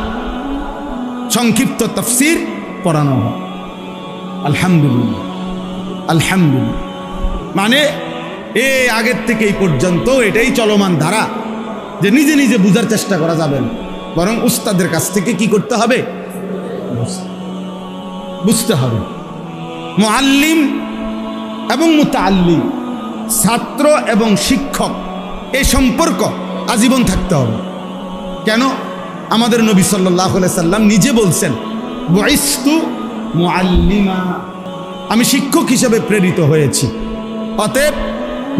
সংক্ষিপ্ত তাফসীর পড়ানো হয়। আলহামদুলিল্লাহ, আলহামদুলিল্লাহ। মানে এই আগের থেকে এই পর্যন্ত এটাই চলমান ধারা যে নিজে নিজে বোঝার চেষ্টা করা যাবে না, বরং উস্তাদের কাছ থেকে কি করতে হবে? বুঝতে হবে। মুআল্লিম এবং মুতাআল্লিম, ছাত্র এবং শিক্ষক, এই সম্পর্ক আজীবন থাকতে হবে। কেন? আমাদের নবী সাল্লাল্লাহু আলাইহি সাল্লাম নিজে বলছেন, বুইসতু মুআল্লিমা, আমি শিক্ষক হিসেবে প্রেরিত হয়েছি। অতএব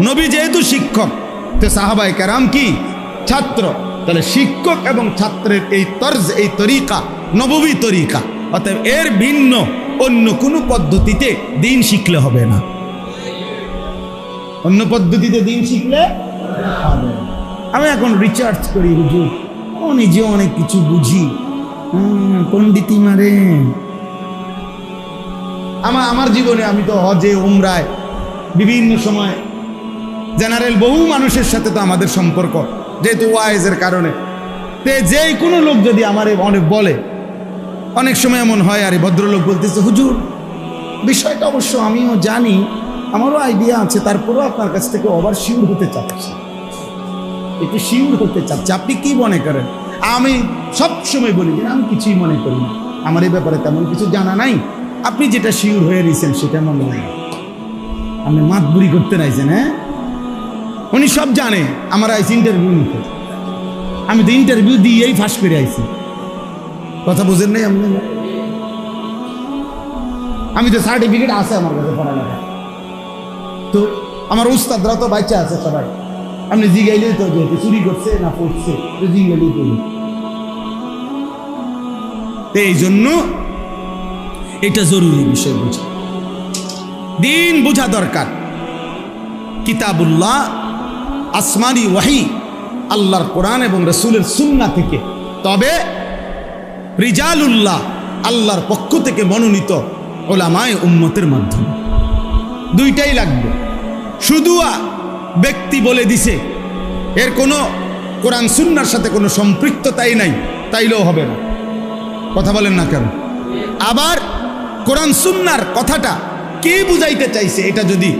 নবী যেহেতু শিক্ষক, তো সাহাবায়ে কেরাম কি? ছাত্র। তাহলে শিক্ষক এবং ছাত্রের এই তর্জ, এই তরিকা নববী তরিকা। অতএব এর ভিন্ন অন্য কোনো পদ্ধতিতে দিন শিখলে হবে না। অন্য পদ্ধতিতে দিন শিখলে হবে না। আমি এখন রিসার্চ করি হুজুর, নিজে অনেক কিছু বুঝি, পণ্ডিতি মারে। আমার জীবনে আমি তো হজে, উমরায়, বিভিন্ন সময় জেনারেল বহু মানুষের সাথে তো আমাদের সম্পর্ক, যেহেতু ওয়াইজের কারণে। যে কোনো লোক যদি আমারে অনেক বলে, অনেক সময় এমন হয়, আরে ভদ্রলোক বলতেছে, হুজুর বিষয়টা অবশ্য আমিও জানি, আমারও আইডিয়া আছে, তারপরেও আপনার কাছ থেকে ওভার শিওর হতে চাচ্ছি, একটু শিওর হতে চাচ্ছি, আপনি কি মনে করেন? আমি সব সময় বলি যে আমি কিছুই মনে করি না, আমার এই ব্যাপারে তেমন কিছু জানা নাই, আপনি যেটা শিওর হয়ে রয়েছেন সেটা মনে হয়। আপনি মাতবুরি করতে নাইছেন। হ্যাঁ, উনি সব জানে। আমার আইসি ইন্টারভিউ নিতে, আমি তো ইন্টারভিউ দিয়েই ফাঁস করে আইছি। কথা বুঝেন নাই? আমি তো সার্টিফিকেট আছে আমার কাছে পড়ালেখা, তো আমার উস্তাদরা তো বাচ্চা আছে সবাই। আপনি জিগাইলেই তো যেহেতু চুরি করছে না পড়ছে, তো জিগাইলেই তো। এই জন্য এটা জরুরি বিষয় বোঝা, দিন বোঝা দরকার। কিতাবুল্লাহ, আসমানি ওয়াহি, আল্লাহর কোরআন এবং রাসূলের সুন্নাহ থেকে, তবে রিজালুল্লাহ, আল্লাহর পক্ষ থেকে মনোনীত উলামায়ে উম্মতের মাধ্যমে। দুইটাই লাগবে। শুধু ব্যক্তি বলে দিছে, এর কোনো কোরআন সুন্নাহর সাথে কোনো সম্পৃক্ততাই নাই, তাইলেও হবে না। কথা বলেন না কেন? আবার কোরআন সুন্নাহর কথাটা কে বুঝাইতে চাইছে, এটা যদি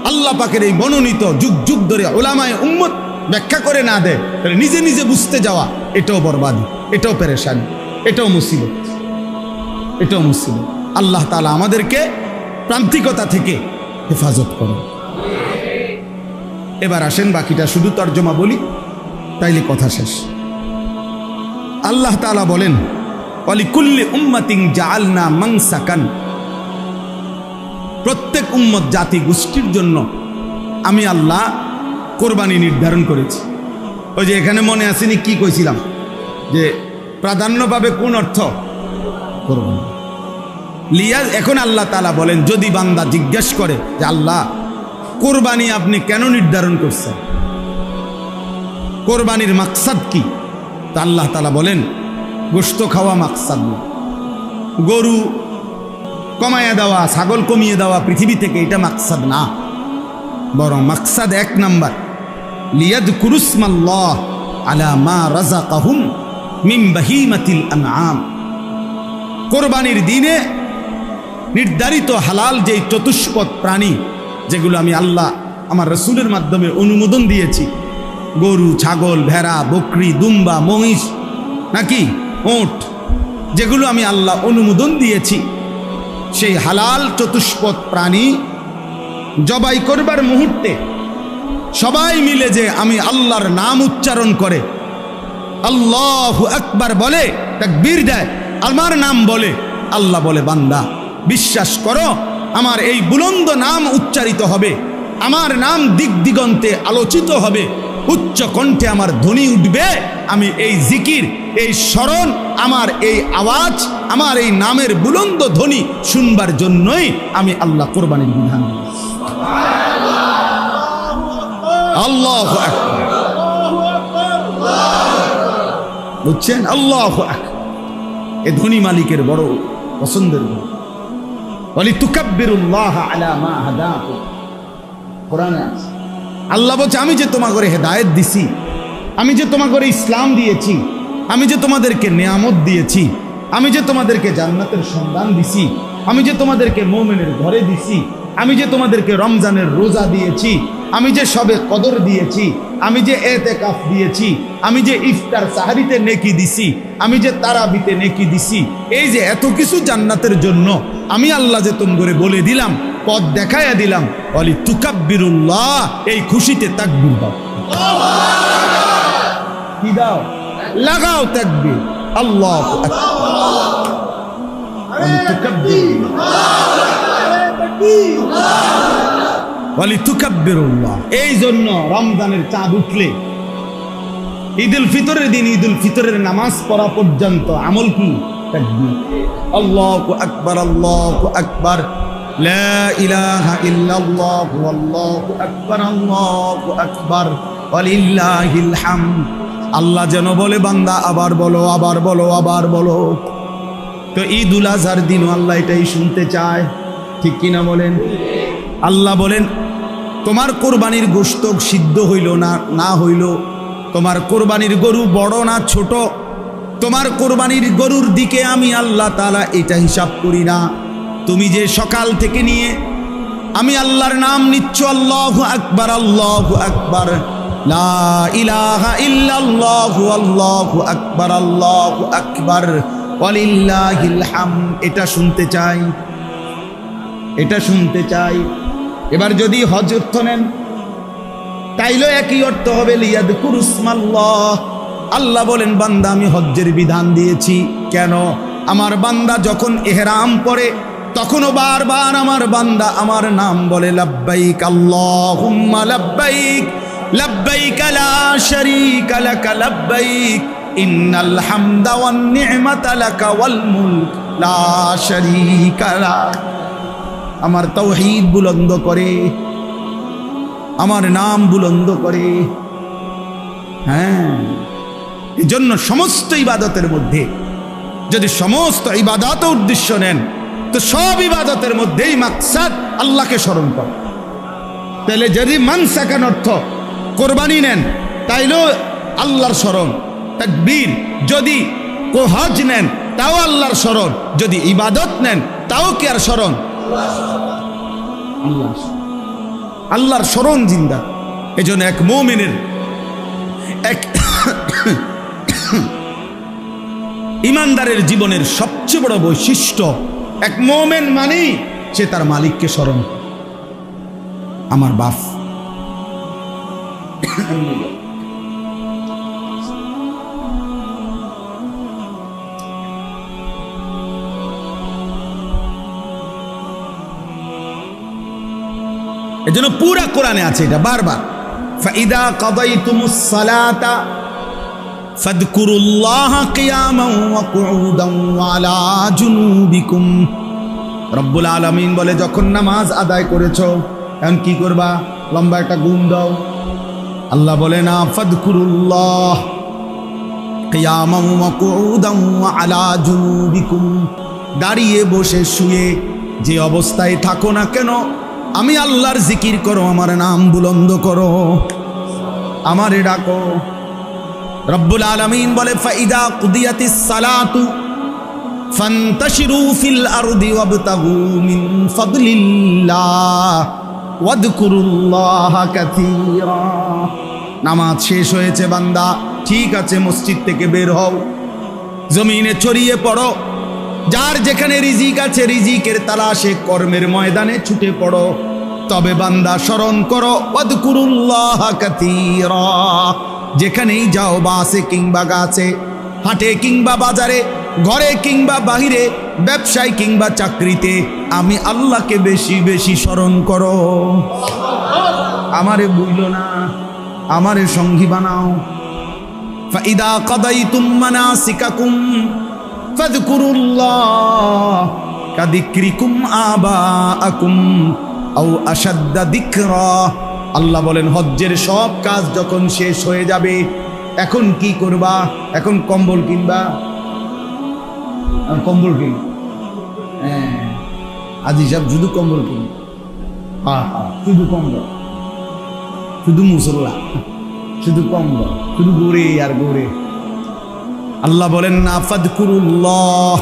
আল্লাহ পাকের এই মনোনীত যুগ যুগ ধরে উলামায়ে উম্মত ব্যাখ্যা করে না দেয়, তাহলে নিজে নিজে বুঝতে যাওয়া, এটাও বরবাদি, এটাও পেরেশানি, এটাও মুসিবত, এটাও মুসিবত। আল্লাহ তাআলা আমাদেরকে প্রান্তিকতা থেকে হেফাজত করুন। এবার আসেন বাকিটা শুধু তর্জমা বলি, তাইলে কথা শেষ। আল্লাহ তাআলা বলেন, ওয়ালিকুল্লি উম্মাতিন জাআলনা মানসাকান, প্রত্যেক উম্মত, জাতি, গোষ্ঠীর জন্য আমি আল্লাহ কোরবানি নির্ধারণ করেছি। ওই যে এখানে মনে আসেনি কি কইছিলাম, যে প্রাধান্য পাবে কোন অর্থ? কোরবানি। এখন আল্লাহ তাআলা বলেন, যদি বান্দা জিজ্ঞেস করে যে আল্লাহ কোরবানি আপনি কেন নির্ধারণ করছেন, কোরবানির মাকসাদ কি, তা আল্লাহ তাআলা বলেন, গোশত খাওয়া মাকসাদ না, গরু কমাইয়া দেওয়া, ছাগল কমিয়ে দেওয়া পৃথিবী থেকে, এটা মাকসাদ না। বরং মাকসাদ এক নাম্বার, লিয়াযকুরুসমাল্লাহ আলা মা রাযাকাহুম মিন বাহিমাতিল আনআম, কোরবানির দিনে নির্ধারিত হালাল যেই চতুষ্পদ প্রাণী, যেগুলো আমি আল্লাহ আমার রাসূলের মাধ্যমে অনুমোদন দিয়েছি, গরু, ছাগল, ভেড়া, বকরি, দুম্বা, মহিষ, নাকি ওট, যেগুলো আমি আল্লাহ অনুমোদন দিয়েছি, সেই হালাল চতুষ্পদ প্রাণী জবাই করবার মুহূর্তে সবাই মিলে যে আমি আল্লাহর নাম উচ্চারণ করে, আল্লাহু আকবার বলে, তাকবীর দেয়, আমার নাম বলে, আল্লাহ বলে, বান্দা বিশ্বাস করো, আমার এই বুলন্দ নাম উচ্চারিত হবে, আমার নাম দিক দিগন্তে আলোচিত হবে, উচ্চ কণ্ঠে আমার ধ্বনি উঠবে, আমি এই জিকির, এই স্মরণ, আমার এই আওয়াজ, আমার এই নামের বুলন্দ ধ্বনি শুনবার জন্যই আমি আল্লাহ কোরবানির বিধান দিয়েছি। আল্লাহু আকবার, বুঝছেন? আল্লাহু আকবার, এ ধ্বনি মালিকের বড় পছন্দের ধ্বনি। ওয়ালিতুকাব্বিরুল্লাহ আলা মা হাদাকুম, কোরআনে আছে, আল্লাহ বলছে আমি যে তোমাকে হেদায়েত দিছি, আমি যে তোমাকে ইসলাম দিয়েছি, আমি যে তোমাদেরকে নিয়ামত দিয়েছি, আমি যে তোমাদেরকে জান্নাতের সন্ধান দিছি, আমি যে তোমাদেরকে মুমিনের ঘরে দিছি, আমি যে তোমাদেরকে রমজানের রোজা দিয়েছি, আমি যে সবে কদর দিয়েছি, আমি যে এতেকাফ দিয়েছি, আমি যে ইফতার সাহারিতে নেকি দিছি, আমি যে তারাবিতে নেকি দিছি, এই যে এত কিছু জান্নাতের জন্য আমি আল্লাহ যে তোমরে বলে দিলাম, পথ দেখাইয়া দিলাম, ওয়ালি তুকাব্বিরুল্লাহ, এই খুশিতে তাকবীর দাও। কি দাও? লাগাও তাকবীর, আল্লাহু আকবার। ওয়ালি তুকাব্বিরুল্লাহ, এই জন্য রমজানের চাঁদ উঠলে ঈদুল ফিতরের দিন ঈদুল ফিতরের নামাজ পড়া পর্যন্ত আমল কি? তাকবীর। আল্লাহু আকবার, আল্লাহু আকবার, লা ইলাহা ইল্লাল্লাহু আল্লাহু আকবার, আল্লাহু আকবার, ওয়ালিল্লাহিল হামদ। আল্লাহ যেন বলে বান্দা আবার বলো, আবার বলো, আবার বলো। তো ঈদুল আজহার দিন আল্লাহ এটাই শুনতে চায়, ঠিক কিনা বলেন? আল্লাহ বলেন তোমার কোরবানির গোশত সিদ্ধ হইল না হইল, তোমার কোরবানির গরু বড় না ছোট, তোমার কোরবানির গরুর দিকে আমি আল্লাহ তাআলা এটা হিসাব করি না। তুমি যে সকাল থেকে নিয়ে আমি আল্লাহর নাম নিচ্ছ, আল্লাহু আকবার, আল্লাহু আকবার, লা ইলাহা ইল্লাল্লাহু আল্লাহু আকবার, আল্লাহু আকবার, ওয়ালিল্লাহিল হামদ, এটা শুনতে চাই, এটা শুনতে চাই। এবার যদি হজ অর্থ নেন তাইলেও একই অর্থ হবে, লিয়াযকুরুসমাল্লাহ। আল্লাহ বলেন বান্দা আমি হজ্জের বিধান দিয়েছি কেন? আমার বান্দা যখন ইহরাম পরে তখনও বারবার আমার বান্দা আমার নাম বলে, লাব্বাইক আল্লাহুম্মা লাব্বাইক, লাব্বাইক লা শারীকা লাকা লাব্বাইক, ইন্নাল হামদা ওয়ান নি'মাতা লাকা ওয়াল মুলক লা শারীকা লাক। আমার তাওহীদ বুলন্দ করে, আমার নাম বুলন্দ করে। হ্যাঁ, এই জন্য সমস্ত ইবাদতের মধ্যে যদি সমস্ত ইবাদত উদ্দেশ্য নেন তো সব ইবাদতের মধ্যেই মাকসাদ আল্লাহকে স্মরণ করা। তাহলে যদি মানসাকান অর্থ কোরবানি নেন তাইলেও আল্লাহর স্মরণ, তাকবীর। যদি হজ নেন তাও আল্লাহর স্মরণ, যদি ইবাদত নেন তাও কি আর স্মরণ? আল্লাহর স্মরণ জিন্দা। এই জন্য এক মুমিনের এক ইমানদারের জীবনের সবচেয়ে বড় বৈশিষ্ট্য, এক মুমিন মানেই সে তার মালিককে স্মরণ। আমার বাপ এজন্য পুরা কোরআনে আছে এটা বারবার, ফাইদা কাদাইতুমুস সালাতা ফাযকুরুল্লাহা কিয়ামান ওয়া কুউদান ওয়া আলা জুনুবিকুম। রব্বুল আলামিন বলে যখন নামাজ আদায় করেছো এখন কি করবা? লম্বা একটা গুণ দাও। আল্লাহ বলে না, ফাযকুরুল্লাহ কিয়ামান ওয়া কুউদান ওয়া আলা জুনুবিকুম, দাঁড়িয়ে বসে শুয়ে যে অবস্থায় থাকো না কেন আমি আল্লাহর জিকির করো, আমার নাম বুলন্দ করো, আমারে ডাকো। রব্বুল আলামিন বলে ফাইদা কুদিয়াতিস সালাতু ফান্তাশিরু ফিল আরদি ওয়াবতাগু মিন ফাদলিল্লাহ ওয়াযকুরুল্লাহা কাসীরা। নামাজ শেষ হয়েছে বান্দা, ঠিক আছে, মসজিদ থেকে বের হও, জমিনে ছড়িয়ে পড়ো, যার যেখানে রিজিক আছে রিজিকের তালাশে কর্মের ময়দানে ছুটে পড়ো। তবে বান্দা স্মরণ করো, ওয়াযকুরুল্লাহা কাসীরা। যেখানেই যাও, বাসে কিংবা গাছে, হাটে কিংবা বাজারে, ঘরে কিংবা বাহিরে, ব্যবসায় কিংবা চাকরিতে, আমি আল্লাহকে বেশি বেশি স্মরণ করো। আমারে বুঝলো না, আমারে সঙ্গী বানাও। ফাইদা কাদাইতুম মানাসিকাকুম ফাযকুরুল্লাহ কাযিকরিকুম আবাআকুম আও আশাদ্দা যিকরা। আল্লাহ বলেন হজ্জের সব কাজ যখন শেষ হয়ে যাবে এখন কি করবা? এখন কম্বল কিনবা, কম্বল কিন। হ্যাঁ, আজি সাহেব শুধু কম্বল কিন, হ্যাঁ হ্যাঁ শুধু কম্বল। শুধু মুসল্লা, শুধু কম্বল, শুধু গোরে আর গোরে। আল্লাহ বলেন না ফাদকুরুল্লাহ,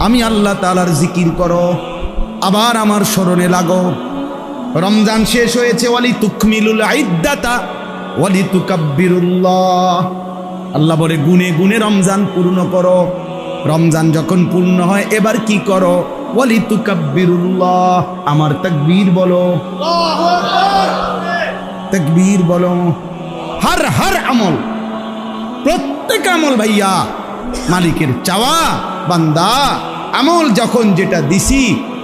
আমি আল্লাহ তাআলার জিকির করো, আবার আমার স্মরণে লাগো। রমজান শেষ হয়েছে, ওয়ালি তুকমিলুল ইদ্দাতা ওয়ালি তুকাব্বিরুল্লাহ। আল্লাহ বলে গুনে গুনে রমজান পূর্ণ করো। রমজান যখন পূর্ণ হয় এবার কি করো? ওয়ালি তুকাব্বিরুল্লাহ, আমার তাকবীর বলো, তাকবীর বলো। হর আমল, প্রত্যেক আমল ভাইয়া মালিকের চাওয়া, বান্দা আমল যখন যেটা দিছি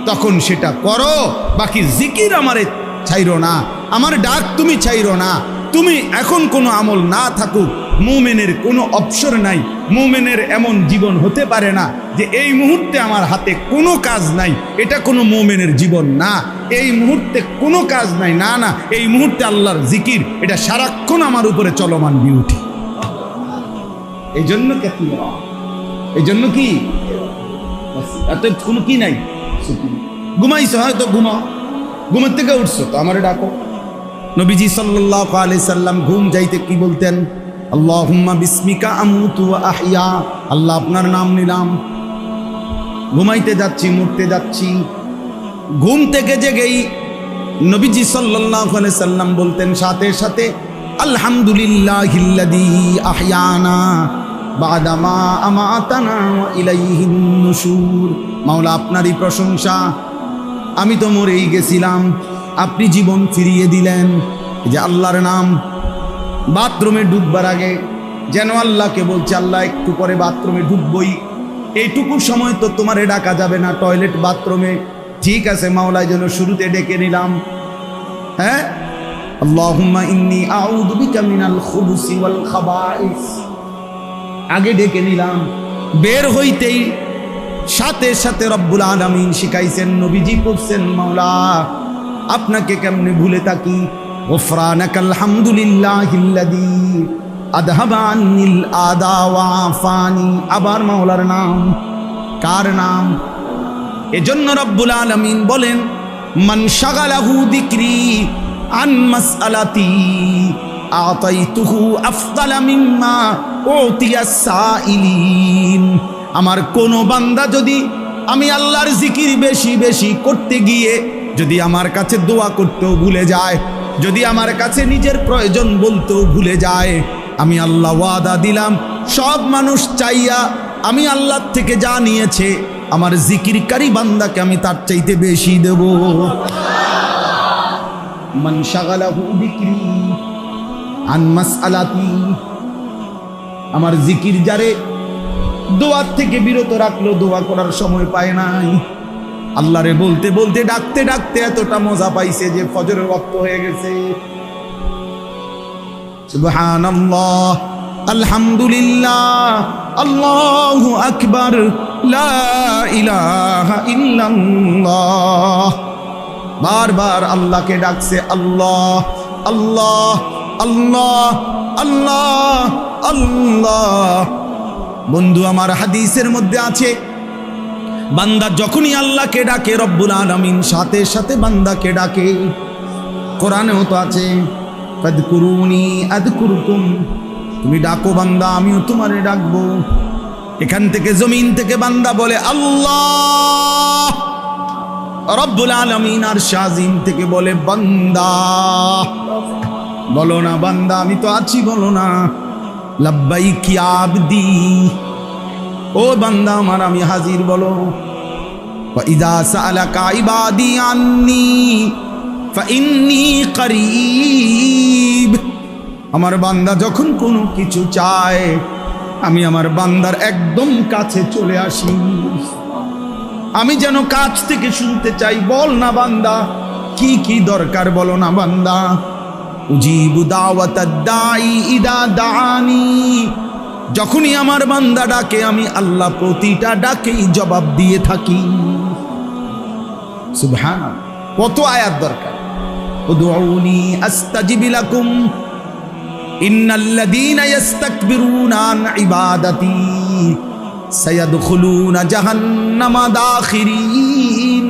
তখন সেটা করো। বাকি জিকির আমারে ছাইরো না, আমার ডাক তুমি ছাইরো না। তুমি এখন কোনো আমল না থাকুক, মুমিনের কোনো অবসর নাই। মুমিনের এমন জীবন হতে পারে না যে এই মুহূর্তে আমার হাতে কোনো কাজ নাই, এটা কোনো মুমিনের জীবন না। এই মুহূর্তে কোনো কাজ নাই, না না, এই মুহূর্তে আল্লাহর জিকির, এটা সারাক্ষণ আমার উপরে চলমান ডিউটি। এই জন্য এই জন্য কি এত কোনো কি নাই, ঘুমাইছো হয়তো ঘুমাও, ঘুমের থেকে উঠছো তো আমারে ডাকো। নবীজি সাল্লাল্লাহু আলাইহি সাল্লাম ঘুম যাইতে কি বলতেন? আল্লাহুম্মা বিসমিকা আমুতু ওয়া আহইয়া, আল্লাহ আপনার নাম নিলাম, ঘুমাইতে যাচ্ছি, মরতে যাচ্ছি। ঘুম থেকে জেগেই নবীজি সাল্লাল্লাহু আলাইহি সাল্লাম বলতেন সাথে সাথে আলহামদুলিল্লাহিল্লাযী আহইয়ানা বা'দা মা আমাতানা ওয়া ইলাইহিন নুশুর। মাওলা আপনারই প্রশংসা, আমি তো মরেই গেছিলাম, আপনি জীবন ফিরিয়ে দিলেন। এই যে আল্লাহর নাম। বাথরুমে ঢুকবার আগে যেন আল্লাহকে বলছে, আল্লাহ একটু পরে বাথরুমে ঢুকবই, এইটুকু সময় তো তোমারে ডাকা যাবে না, টয়লেট বাথরুমে। ঠিক আছে মাওলায় যেন শুরুতে ডেকে নিলাম, হ্যাঁ, আল্লাহুম্মা ইন্নী আউযু বিকা মিনাল খুবুসি ওয়াল খাবাইস, আগে ডেকে নিলাম। বের হইতেই সাথে সাথে রব্বুল আলামিন শিখাইছেন, নবীজি পড়ছেন, মাওলা আপনাকে কেমনে ভুলে থাকি। গফরানাকাল হামদুলিল্লাহিল্লাযী আযহাবা আন্নিল আদা ওয়া আফানি। আবার মাওলার নাম, কার নাম? এজন্য রব্বুল আলামিন বলেন, মান শাগালাহু যিকরি আন মাসআলাতি আতাইতুহু আফদালা মিম্মা উতিয়াস সাইলিন। আমার কোন বান্দা যদি আমি আল্লাহর জিকির বেশি বেশি করতে গিয়ে যদি আমার কাছে দোয়া করতেও ভুলে যায়, যদি আমার কাছে নিজের প্রয়োজন বলতেও ভুলে যায়, আমি আল্লাহ ওয়াদা দিলাম সব মানুষ চাইয়া আমি আল্লাহর থেকে যা নিয়েছে আমার জিকিরকারী বান্দাকে আমি তার চাইতে বেশি দেব। মান শাগালাহু যিকরি আন মাসআলাতি, আমার জিকির যারে দোয়ার থেকে বিরত রাখলো, দোয়া করার সময় পায় নাই, আল্লাহরে বলতে বলতে ডাকতে ডাকতে এতটা মজা পাইছে যে ফজরের ওয়াক্ত হয়ে গেছে। সুবহানাল্লাহ, আলহামদুলিল্লাহ, আল্লাহু আকবার, লা ইলাহা ইল্লাল্লাহ। বারবার আল্লাহকে ডাকছে, আল্লাহ আল্লাহ আল্লাহ আল্লাহ আল্লাহ। বন্ধু আমার, হাদিসের মধ্যে আছে বান্দা যখনই আল্লাহকে ডাকে রব্বুল আলামিন সাথে সাথে বান্দাকে ডাকে। কোরআনেও তো আছে, ফাদকুরুনি আযকুরকুম, তুমি ডাকো বান্দা আমিও তোমারে ডাকবো। এখান থেকে জমিন থেকে বান্দা বলে আল্লাহ, রব্বুল আলামিন আর শাজিম থেকে বলে বান্দা। বলো না বান্দা আমি তো আছি, বলো না লাব্বাইক ইয়া আবদি, ও বান্দা আমার আমি হাজির, বলো। ওয়া ইযা সাআলাকা ইবাদি আন্নী ফাইন্নী করিব, আমার বান্দা যখন কোনো কিছু চায় আমি আমার বান্দার একদম কাছে চলে আসি। আমি যেন কাছ থেকে শুনতে চাই, বল না বান্দা কি কি দরকার, বলো না বান্দা। উজিবু দাওয়াতাদ দাঈ ইদা দাআনি, যখনই আমার বান্দা ডাকে আমি আল্লাহ প্রতিটা ডাকেই জবাব দিয়ে থাকি। সুবহানাল্লাহ, কত আয়াত দরকার। উদউনি আস্তাজিব লাকুম ইন্নাল্লাযীনা ইস্তাকবিরুনা আন ইবাদাতি সায়াদখুলুনা জাহান্নামা দাখিরিন।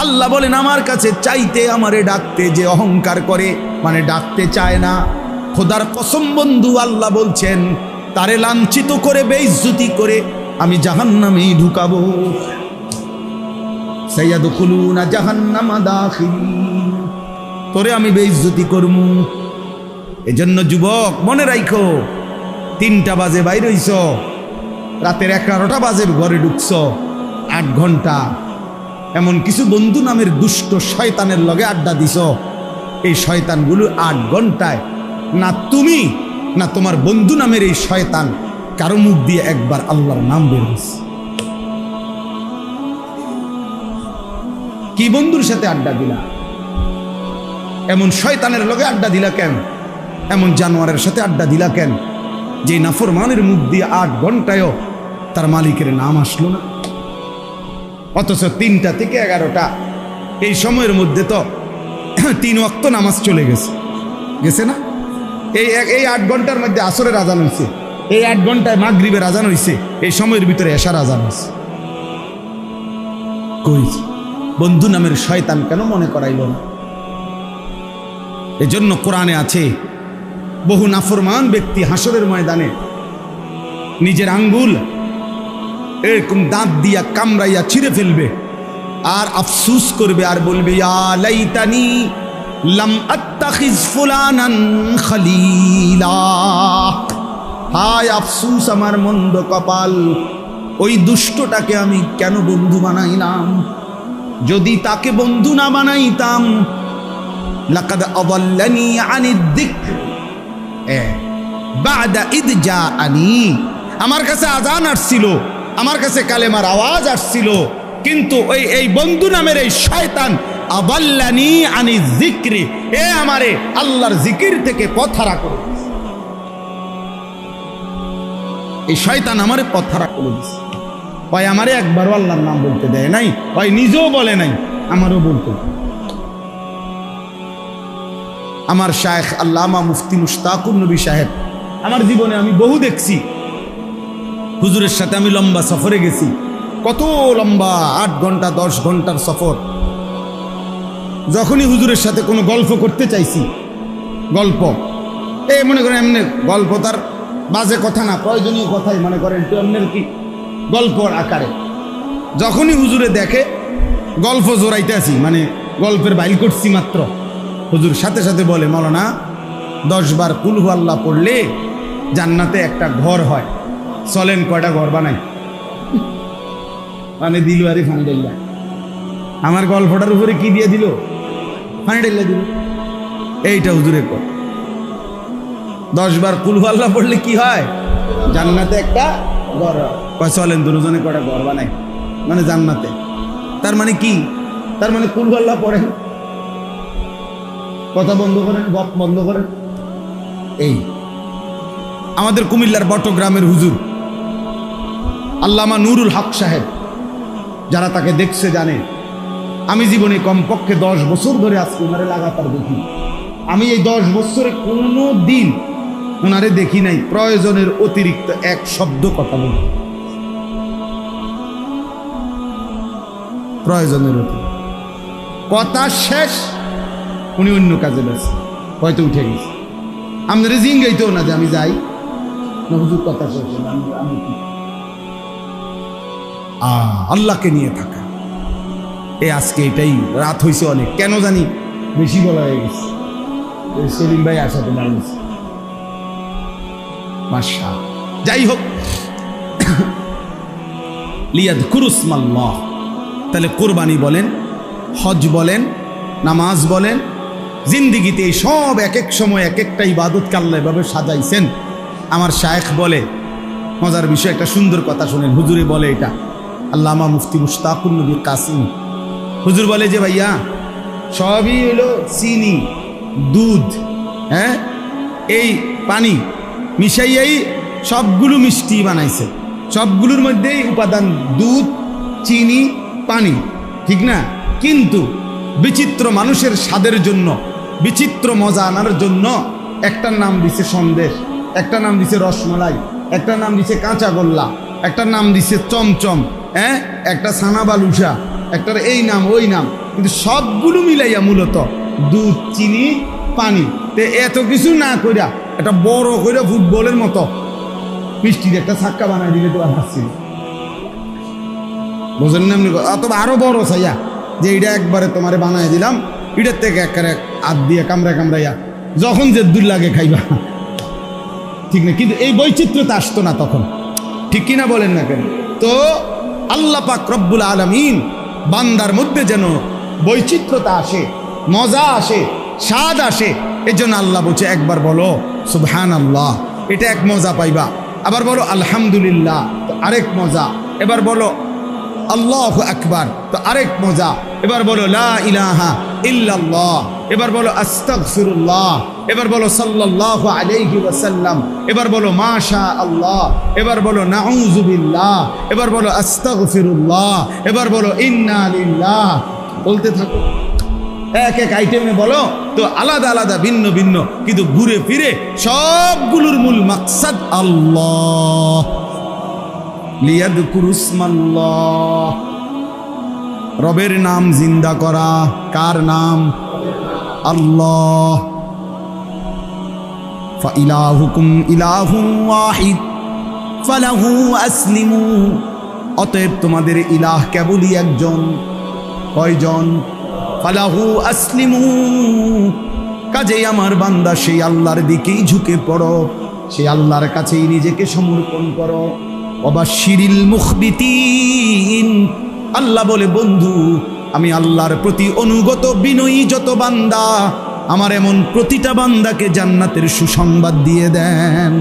আল্লাহ বলেন আমার কাছে চাইতে আমারে ডাকতে যে অহংকার করে, মানে ডাকতে চায় না, খোদার কসম বন্ধু আল্লাহ বলছেন তারে লাঞ্ছিত করে বেইজ্জতি করে আমি জাহান্নামেই ঢুকাবো। সাইয়াদখুলুনা জাহান্নামা দাখিলিন, তোরে আমি বেইজ্জতি করমু। এজন্য যুবক মনে রাখো, 3টা বাজে বাইরে হইছ, রাতের 11টা বাজে ঘরে ঢুকছ, 8 ঘন্টা এমন কিছু বন্ধু নামের দুষ্ট শয়তানের লগে আড্ডা দিছ। এই শয়তানগুলো 8 ঘন্টায় না তুমি না তোমার বন্ধু নামের এই শয়তান কারো মুখ দিয়ে একবার আল্লাহর নাম বের হইছে। কি বন্ধুর সাথে আড্ডা দিলা? এমন শয়তানের লগে আড্ডা দিলা কেন? এমন জানোয়ারের সাথে আড্ডা দিলা কেন যে নাফরমানের মুখ দিয়ে 8 ঘন্টায়ও তার মালিকের নাম আসলো না? অথচ 3টা থেকে 11টা এই সময়ের মধ্যে তো 3 ওয়াক্ত নামাজ চলে গেছে না? এই 8 ঘন্টার মধ্যে আসরের আজান হয়েছে, এই 8 ঘন্টায় মাগরিবের আজান হয়েছে, এই সময়ের ভিতরে এশার আজান হয়েছে। কই বন্ধু নামের শয়তান কেন মনে করাইল না? এজন্য কোরআনে আছে বহু নাফরমান ব্যক্তি হাসরের ময়দানে নিজের আঙ্গুল এরকম দাঁত দিয়া কামড়াইয়া ছিঁড়ে ফেলবে আর আফসুস করবে আর বলবে ইয়া লাইতানি লাম আত্তাখিজ ফুলানান খলিলা, হায় আফসুস আমার মন্দ কপাল, ওই দুষ্টটাকে আমি কেন বন্ধু বানাইলাম। যদি তাকে বন্ধু না বানাইতাম লাকাদ আদাল্লানি আনিদ যিকর বা'দা ইদ জাআনি, আমার কাছে আজান আসছিল, আমার কাছে কালেমার আওয়াজ আসছিল, কিন্তু এই বন্ধু নামের এই শয়তান আদাল্লানি আনিজ যিকরি, এ আমারে আল্লাহর জিকির থেকে পথহারা করে দিয়েছে। এই শয়তান আমারে পথহারা করে দিয়েছে। ওই আমারে একবারও আল্লাহর নাম বলতে দেয় নাই, ওই নিজেও বলে নাই, আমারও বলতে। আমার শায়েখ আল্লামা মুফতি মুশতাকুর নবী সাহেব, আমার জীবনে আমি বহু দেখছি, হুজুরের সাথে আমি লম্বা সফরে গেছি, কত লম্বা 8 ঘন্টা 10 ঘন্টার সফর। যখনই হুজুরের সাথে কোনো গল্প করতে চাইছি, গল্প এই মনে করেন এমনি গল্প, তার বাজে কথা না, প্রয়োজনীয় কথাই মনে করেন এমনের কি গল্পর আকারে। যখনই হুজুরে দেখে গল্প জোরাইতে আছি, মানে গল্পের বাইল করছি মাত্র, হুজুর সাথে সাথে বলে মৌলানা 10 বার কুল হু আল্লাহ পড়লে জান্নাতে একটা ঘর হয়, চলেন কয়টা ঘর বানাই। মানে দিল আরে ফানিডাল্লা, আমার গল্পটার উপরে কি দিয়ে দিল? ফানিডাল্লা দিল। এইটা হুজুরে কর, 10 বার কুল হু আল্লাহ পড়লে কি হয়? জান্নাতে একটা ঘর হয়। চলেন দুজনে কয়টা ঘর বানাই, মানে জান্নাতে। তার মানে কি? তার মানে কুল হু আল্লাহ পড়েন, কথা বন্ধ করেন, গপ বন্ধ করেন। এই আমাদের কুমিল্লার বটগ্রামের হুজুর আল্লামা নুরুল হক সাহেব, যারা তাকে দেখছে জানে, আমি জীবনে কমপক্ষে 10 বছর ধরে আজকে ওনারে লাগাতার দেখি। আমি এই 10 বছরে কোনো দিন ওনারে দেখি নাই প্রয়োজনের অতিরিক্ত এক শব্দ কথা বলি, প্রয়োজনের অতিরিক্ত কথা শেষ, উনি অন্য কাজে ব্যস্ত, হয়তো উঠে গেছে। আমাদের জিঙ্গাইতেও না যে আমি যাই না, হুজুর কথা শেষ, আমি আল্লাহকে নিয়ে থাকা। আজকে এটাই রাত হয়েছে অনেক, কেন জানি বেশি বলা হয়ে গেছে। সেলিম ভাই আসাতে দাঁড়িয়েছে, মাশা। যাই হোক, লিয়াযকুরুসমাল্লাহ, তাহলে কোরবানি বলেন, হজ বলেন, নামাজ বলেন, জিন্দিগিতে এই সব এক এক সময় এক একটা ইবাদতকে আল্লাহ এভাবে সাজাইছেন। আমার শায়েখ বলে, মজার বিষয়, একটা সুন্দর কথা শুনেন, হুজুরে বলে এটা, আল্লামা মুফতি মুশতাকুর নবী কাসিম হুজুর বলে যে ভাইয়া সবই হলো চিনি, দুধ, হ্যাঁ, এই পানি মিশাইয়াই সবগুলো মিষ্টি বানাইছে, সবগুলোর মধ্যেই উপাদান দুধ, চিনি, পানি, ঠিক না? কিন্তু বিচিত্র মানুষের স্বাদের জন্য, বিচিত্র মজা আনার জন্য একটার নাম দিছে সন্দেশ, একটার নাম দিছে রসমালাই, একটার নাম দিছে কাঁচা গোল্লা, একটার নাম দিছে চমচম, হ্যাঁ, একটা ছানা বালুসা, একটার এই নাম ওই নাম, কিন্তু সবগুলো মিলাইয়া মূলত দুধ, চিনি, পানি। তে এত কিছু না কইরা একটা বড় কইরা ফুটবলের মতো মিষ্টির একটা ছাক্কা বানাই দিলে তো আর হাসছিল, বুঝেন না? এমনি অথবা আরো বড় চাইয়া যে এটা একবারে তোমারে বানাই দিলাম, এটার থেকে একেবারে হাত দিয়ে কামড়াইয়া যখন যে দূর লাগে খাইবা, ঠিক না? কিন্তু এই বৈচিত্র্যতা আসতো না তখন, ঠিক কিনা বলেন না কেন? তো আল্লাহ পাক রব্বুল আলামিন বান্দার মধ্যে যেন বৈচিত্র্যতা আসে, মজা আসে, স্বাদ আসে, এই জন্য আল্লাহ বলছে একবার বলো সুবহানাল্লাহ, এটা এক মজা পাইবা। আবার বলো আলহামদুলিল্লাহ, তো আরেক মজা। এবার বলো আল্লাহু আকবার, তো আরেক মজা। এবার বলো লা ইলাহা ইল্লাল্লাহ, এবার বলো আস্তাগফিরুল্লাহ, এবার বলো সাল্লাল্লাহু আলাইহি ওয়াসাল্লাম, এবার বলো মাশা আল্লাহ, এবার বলো নাউযু বিল্লাহ, এবার বলো আস্তাগফিরুল্লাহ, এবার বলো ইন্না লিল্লাহ। বলতে থাকো, এক এক আইটেমে বলো। তো আলাদা আলাদা ভিন্ন ভিন্ন, কিন্তু ঘুরে ফিরে সবগুলোর মূল মাকসাদ আল্লাহ। লিয়াযকুরুসমাল্লাহ, রবের নাম জিন্দা করা। কার নাম? আল্লাহ। ফাইলাহুকুম ইলাহুন ওয়াহিদ ফালাহু আসলিমু, অতএব তোমাদের ইলাহ কেবলই একজন। কয়জন? ফালাহু আসলিমু, কাজেই আমার বান্দা সেই আল্লাহর দিকেই ঝুঁকে পড়ো, সেই আল্লাহর কাছেই নিজেকে সমর্পণ করো। ওয়াবাশশিরিল মুখবিতিন, আল্লাহ বলে বন্ধু আমি আল্লাহর প্রতি অনুগত বিনয়ী যত বান্দা, আমার এমন প্রতিটা বান্দাকে জান্নাতের সুসংবাদ দিয়ে দেন।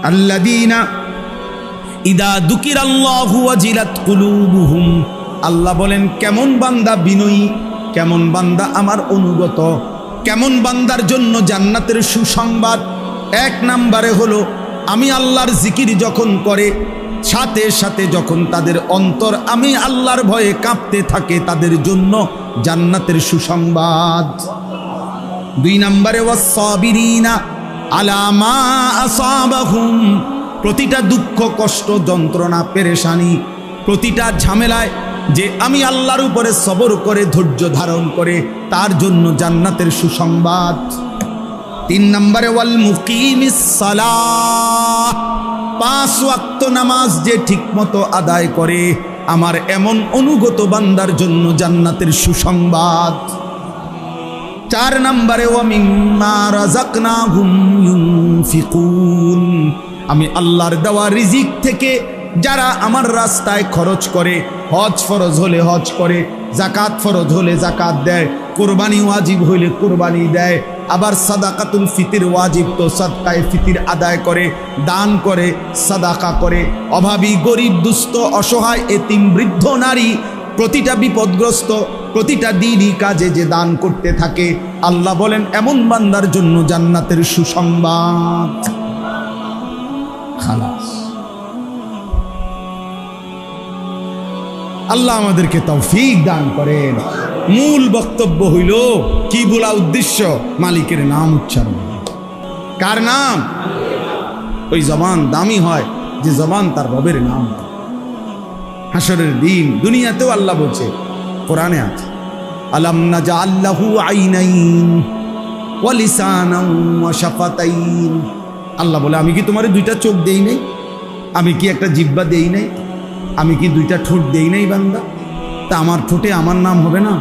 আল্লাযীনা ইদা যুকিরাল্লাহু ওয়াজিলাত কুলুবুহুম, আল্লাহ বলেন কেমন বান্দা বিনয়ী, কেমন বান্দা আমার অনুগত, কেমন বান্দার জন্য জান্নাতের সুসংবাদ। এক নম্বরে হলো আমি আল্লাহর জিকির যখন করে, সাথে সাথে যখন তাদের অন্তর আমি আল্লাহর ভয়ে কাঁপতে থাকে, তাদের জন্য জান্নাতের সুসংবাদ। দুই নম্বরে ওয়াস-সাবিরিনা আলা মা আসাবাহুম, প্রতিটা দুঃখ, কষ্ট, যন্ত্রণা, পেরেশানি, প্রতিটা ঝামেলায় যে আমি আল্লাহর উপরে সবর করে ধৈর্য ধারণ করে, তার জন্য জান্নাতের সুসংবাদ। তিন নম্বরে ওয়াল মুকিমিস সালাহ, 5 ওয়াক্ত নামাজ যে ঠিকমতো আদায় করে, আমার এমন অনুগত বান্দার জন্য জান্নাতের সুসংবাদ। 4 নম্বরে ওয়া মিম্মা রাযাকনাহুম ইউনফিকুন, আমি আল্লাহর দেওয়া রিজিক থেকে যারা আমার রাস্তায় খরচ করে, হজ ফরজ হলে হজ করে, যাকাত ফরজ হলে যাকাত দেয়, কোরবানি ওয়াজিব হইলে কোরবানি দেয়, আবার সাদাকাতুল ফিতির ওয়াজিব তো সাদকায়ে ফিতির আদায় করে, দান করে, সাদাকা করে, অভাবী, গরিব, দুস্থ, অসহায়, এতিম, বৃদ্ধ, নারী, প্রতিটা বিপদগ্রস্ত, প্রতিটা দিনই কাজে যে দান করতে থাকে, আল্লাহ বলেন এমন বান্দার জন্য জান্নাতের সুসংবাদ। খালাস। আল্লাহ আমাদেরকে তৌফিক দান করেন। মূল বক্তব্য হইল কি বলা উদ্দেশ্য? মালিকের নাম উচ্চারণ। কার নাম? ওই জবান দামি হয় যে জবান তার রবের নাম। হাসরের দিন দুনিয়াতেও আল্লাহ বলছে, কোরআনে আছে, আলাম নাজআল লাহু আইনাইন ওয়া লিসানান ওয়া শাফাতাইন। আল্লাহ বলে আমি কি তোমারে 2টা চোখ দেই নাই? আমি কি একটা জিহ্বা দেই নাই? আমি কি 2টা ঠোঁট দেই নাই বান্দা? তা আমার ঠোঁটে আমার নাম হবে না?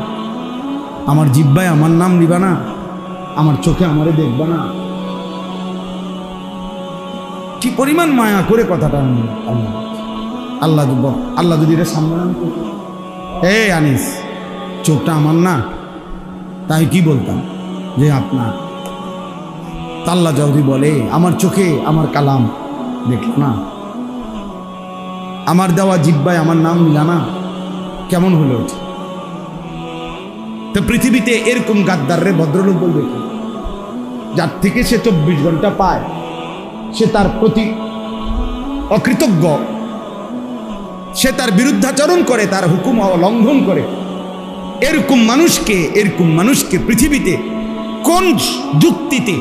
আমার জিহ্বায় আমার নাম নিবা না? আমার চোখে আমারে দেখবা না? কি পরিমাণ মায়া করে কথাটা আল্লাহ আল্লাহ যদি এটা সম্মান করত, হে আনিস চোখটা আমার না, তাই কি বলতাম যে আপনার। আল্লাহ যদি বলে আমার চোখে আমার কালাম দেখল না, আমার দেওয়া জিহ্বায় আমার নাম নিলা না, কেমন হলো? তো পৃথিবীতে এরকম গাদ্দাররে ভদ্রলোক বলবে কি? যার থেকে সে 24 ঘন্টা পায়, সে তার প্রতি অকৃতজ্ঞ, সে তার বিরুদ্ধাচরণ করে, তার হুকুম লঙ্ঘন করে, এরকম মানুষকে পৃথিবীতে কোন যুক্তিতে,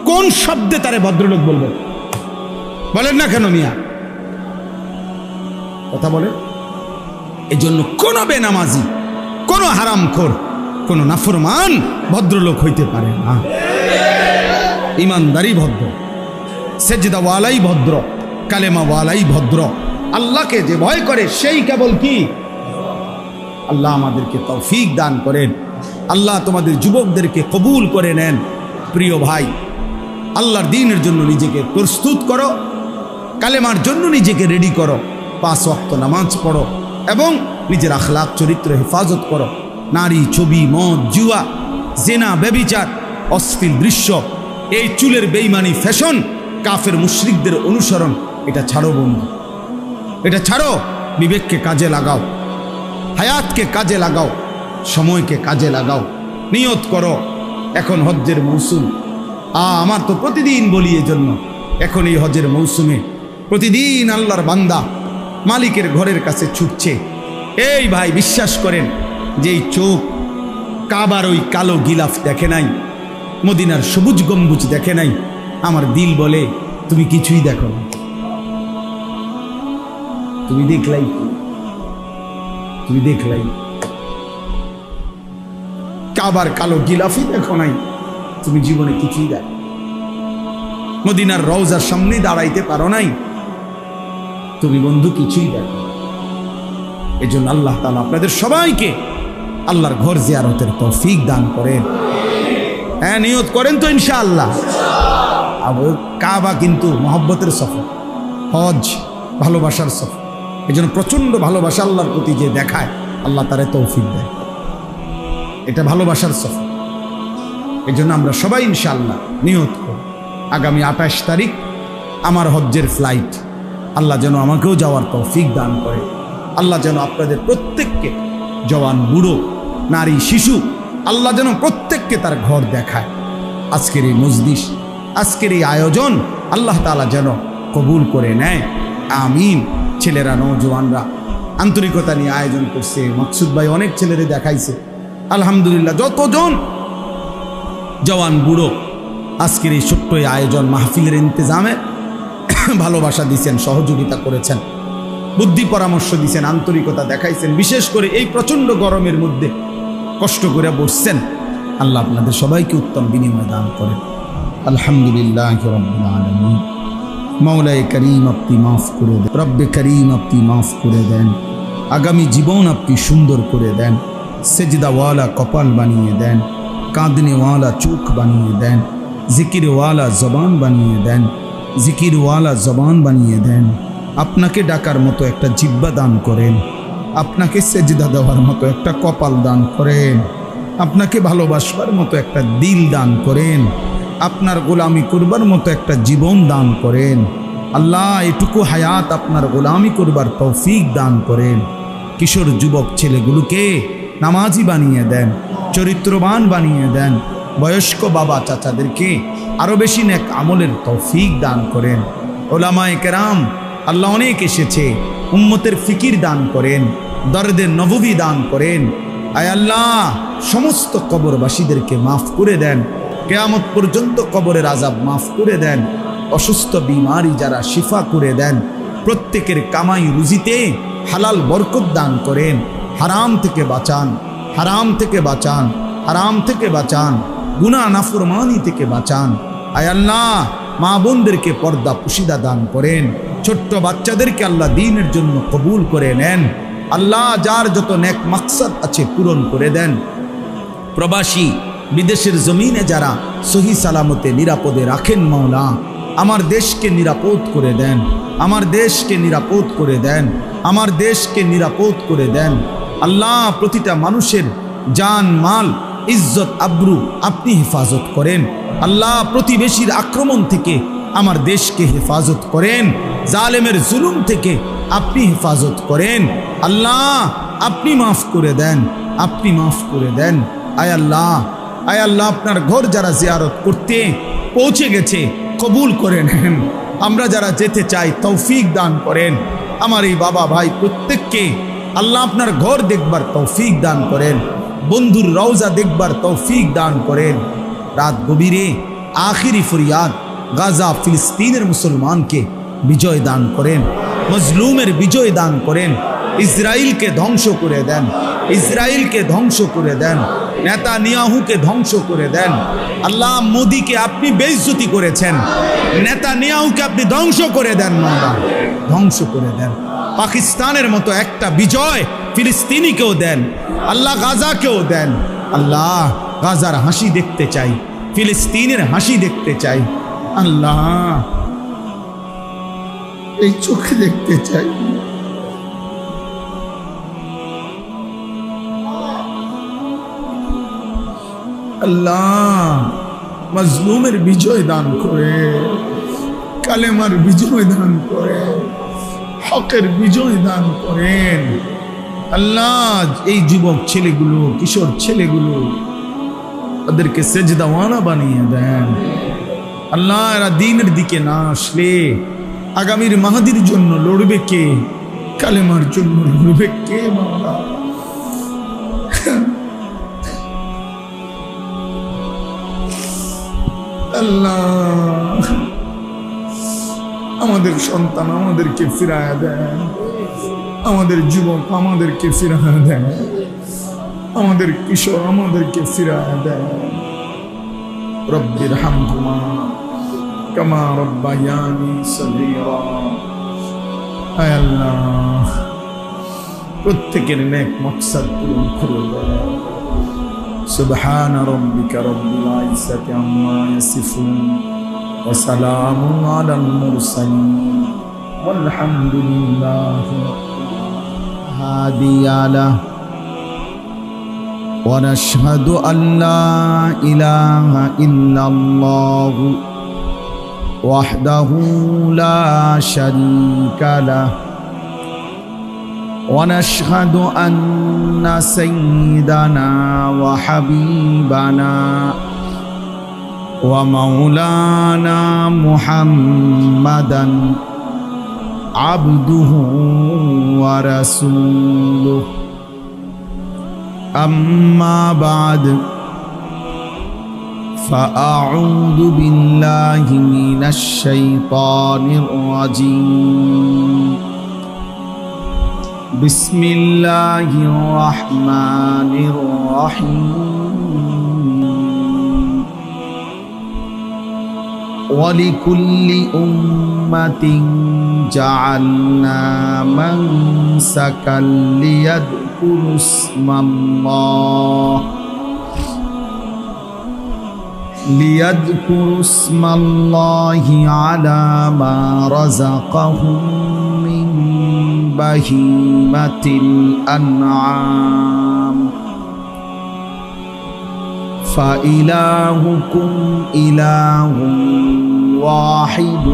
কোন শব্দে তারে ভদ্রলোক বলবে? বলেন না কেন মিয়া? কথা বলে এজন্য কোনো বেনামাজি, কোনো হারামখোর, কোনো নাফরমান ভদ্রলোক হইতে পারে না। ইমানদারি ভদ্র, সেজদাওয়ালাই ভদ্র, কালেমাওয়ালাই ভদ্র। আল্লাহকে যে ভয় করে সেই কেবল কি? আল্লাহ আমাদেরকে তৌফিক দান করেন। আল্লাহ তোমাদের যুবকদেরকে কবুল করে নেন। প্রিয় ভাই, আল্লাহর দ্বীনের জন্য নিজেকে প্রস্তুত করো, কালেমার জন্য নিজেকে রেডি করো, 5 ওয়াক্ত নামাজ পড়ো এবং নিজের আখলাক চরিত্র হেফাজত করো। নারী, ছবি, মদ, জুয়া, জেনা, ব্যভিচার, অশ্লীল দৃশ্য, এই চুলের বেইমানি ফ্যাশন, কাফের মুশরিকদের অনুসরণ, এটা ছাড়ো বন্ধু, এটা ছাড়ো। বিবেককে কাজে লাগাও, হায়াতকে কাজে লাগাও, সময়কে কাজে লাগাও। নিয়ত করো, এখন হজ্জের মৌসুম। আমার তো প্রতিদিন বলি এজন্য, এখন এই হজ্জের মৌসুমে প্রতিদিন আল্লাহর বান্দা মালিকের ঘরের কাছে ছুটছে। এই ভাই, বিশ্বাস করেন যে এই চোখ কাবার ওই কালো গিলাফ দেখে নাই, মদিনার সবুজ গম্বুজ দেখে নাই। আমার দিল বলে তুমি কিছুই দেখো না, তুমি দেখলাই, তুমি দেখলাই কাবার কালো গিলাফই দেখো নাই, তুমি জীবনে কিছুই দেখো। মদিনার রওজার সামনে দাঁড়াইতে পারো নাই, তুমি বন্ধু কিছুই দেখো। এই জন্য আল্লাহ তাআলা আপনাদের সবাইকে আল্লাহর ঘর জিয়ারতের তৌফিক দান করেন। হ্যাঁ, নিয়ত করেন তো ইনশাআল্লাহ। কাবা কিন্তু মহব্বতের সফর, হজ ভালোবাসার সফর। এই জন্য প্রচণ্ড ভালোবাসা আল্লাহর প্রতি যে দেখায়, আল্লাহ তারে তৌফিক দেয়। এটা ভালোবাসার সফর। এই জন্য আমরা সবাই ইনশাআল্লাহ নিয়ত করি, আগামী 28 তারিখ আমার হজ্জের ফ্লাইট। আল্লাহ যেন আমাকেও যাওয়ার তৌফিক দান করে। আল্লাহ যেন আপনাদের প্রত্যেককে, জওয়ান, বুড়ো, নারী, শিশু, আল্লাহ যেন প্রত্যেককে তার ঘর দেখায়। আজকের এই মজলিস, আজকের এই আয়োজন আল্লাহ তাআলা যেন কবুল করে নেয়। আমিন। ছেলেরা, নওজোয়ানরা আন্তরিকতা নিয়ে আয়োজন করছে। মাকসুদ ভাই অনেক ছেলেরে দেখাইছে, আলহামদুলিল্লাহ। যতজন জওয়ান, বুড়ো আজকের এই ছোট্ট আয়োজন মাহফিলের ইন্তজামে ভালোবাসা দিয়েছেন, সহযোগিতা করেছেন, বুদ্ধি পরামর্শ দিয়েছেন, আন্তরিকতা দেখাইছেন। বিশেষ করে এই প্রচণ্ড গরমের মধ্যে কষ্ট করে বসছেন। আল্লাহ আপনাদের সবাইকে উত্তম বিনিময় দান করেন। আলহামদুলিল্লাহ রাব্বিল আলামিন। মৌলায়ে করিম আপনি মাফ করে দেন, রব্বে করিম আপনি মাফ করে দেন। আগামী জীবন আপনি সুন্দর করে দেন। সেজদাওয়ালা কপাল বানিয়ে দেন, কাঁদনেওয়ালা চোখ বানিয়ে দেন, জিকিরওয়ালা জবান বানিয়ে দেন, জিকিরওয়ালা জবান বানিয়ে দেন। আপনাকে ডাকার মতো একটা জিহ্বা দান করেন, আপনাকে সেজদা দেওয়ার মতো একটা কপাল দান করেন, আপনাকে ভালোবাসবার মতো একটা দিল দান করেন, আপনার গোলামি করবার মতো একটা জীবন দান করেন। আল্লাহ, এটুকু হায়াত আপনার গোলামি করবার তৌফিক দান করেন। কিশোর যুবক ছেলেগুলোকে নামাজি বানিয়ে দেন, চরিত্রবান বানিয়ে দেন। বয়স্ক বাবা চাচাদেরকে আরও বেশি নেক আমলের তৌফিক দান করেন। ওলামায়ে কেরাম আল্লাহ অনেক এসেছে, উম্মতের ফিকির দান করেন, দরদে নববী দান করেন। আয় আল্লাহ, সমস্ত কবরবাসীদেরকে মাফ করে দেন। কিয়ামত পর্যন্ত কবরের আযাব মাফ করে দেন। অসুস্থ বিমারি যারা শিফা করে দেন। প্রত্যেকের কামাই রুজিতে হালাল বরকত দান করেন। হারাম থেকে বাঁচান, হারাম থেকে বাঁচান, হারাম থেকে বাঁচান, গুনাহ নাফরমানি থেকে বাঁচান। আয় আল্লাহ, মা বোনদেরকে পর্দা পুশিদা দান করেন। ছোট্ট বাচ্চাদেরকে আল্লাহ দ্বীনের জন্য কবুল করে নেন। আল্লাহ, যার যত নেক মাকসাদ আছে পূরণ করে দেন। প্রবাসী বিদেশের জমিনে যারা সহি সালামতে নিরাপদে রাখেন, মাওলা আমার দেশকে নিরাপদ করে দেন, আমার দেশকে নিরাপদ করে দেন, আমার দেশকে নিরাপদ করে দেন। আল্লাহ, প্রতিটা মানুষের জান, মাল, ইজ্জত, আব্রু আপনি হেফাজত করেন। আল্লাহ, প্রতিবেশীর আক্রমণ থেকে আমার দেশকে হেফাজত করেন। জালেমের জুলুম থেকে আপনি হেফাজত করেন। আল্লাহ, আপনি মাফ করে দেন, আপনি মাফ করে দেন। আয় আল্লাহ, আয় আল্লাহ, আপনার ঘর যারা জিয়ারত করতে পৌঁছে গেছে কবুল করে নেন। আমরা যারা যেতে চাই তৌফিক দান করেন। আমার এই বাবা ভাই প্রত্যেককে আল্লাহ আপনার ঘর দেখবার তৌফিক দান করেন, বন্ধুর রওজা দেখবার তৌফিক দান করেন। রাত গভীরে আখিরি ফরিয়াদ, গাজা ফিলিস্তিনের মুসলমানকে বিজয় দান করেন, মজলুমের বিজয় দান করেন। ইসরায়েলকে ধ্বংস করে দেন, ইসরায়েলকে ধ্বংস করে দেন, নেতানিয়াহুকে ধ্বংস করে দেন। আল্লাহ, মোদিকে আপনি বেইজ্জতি করেছেন, নেতানিয়াহুকে আপনি ধ্বংস করে দেন, মাওলা ধ্বংস করে দেন। পাকিস্তানের মতো একটা বিজয় ফিলিস্তিনিকেও দেন, আল্লাহ গাজাকেও দেন। আল্লাহ, গাজার হাসি দেখতে চাই, ফিলিস্তিনের হাসি দেখতে চাই। আল্লাহ, এই চোখে দেখতে চাই। আল্লাহ, মাজলুমের বিজয় দান করে, কালেমার বিজয় দান করে, হকের বিজয় দান করেন। আল্লাহ, এই যুবক ছেলেগুলো, কিশোর ছেলেগুলো, ওদেরকে সেজদাওয়ালা বানিয়ে দেন। আল্লাহ, এরা দ্বীনের দিকে না আসলে আগামীর মাহাদির জন্য লড়বে কে? কালেমার জন্য লড়বে কে? মাওলা, আল্লাহ, আমাদের সন্তান আমাদেরকে ফিরায়া দেন, আমাদের যুবক আমাদেরকে ফিরায়া দেন, আমাদের কিশোর আমাদেরকে ফিরায়া দেন। রব্বির হামহুমা কামা রব্বায়ানি সগীরা। আয় আল্লাহ, প্রত্যেকের নেক মাকসাদ পূরণ করে দেন। সুবহান রাব্বিকা রব্বিল ইজ্জাতি আম্মা ইয়াসিফুন ওয়া সালামুন আলাল মুরসালিন ওয়ালহামদুলিল্লাহি হাদিয়ালা। ونشهد أن لا إله إلا الله وحده لا شريك له، ونشهد أن سيدنا وحبيبنا ومولانا محمدا عبده ورسوله. أما بعد، فأعوذ بالله من الشيطان الرجيم. بسم الله الرحمن الرحيم. ولكل أمة جعلنا منسكا ليذكروا اسم الله على ما رزقهم من بهيمة الأنعام. فإلهكم إله واحد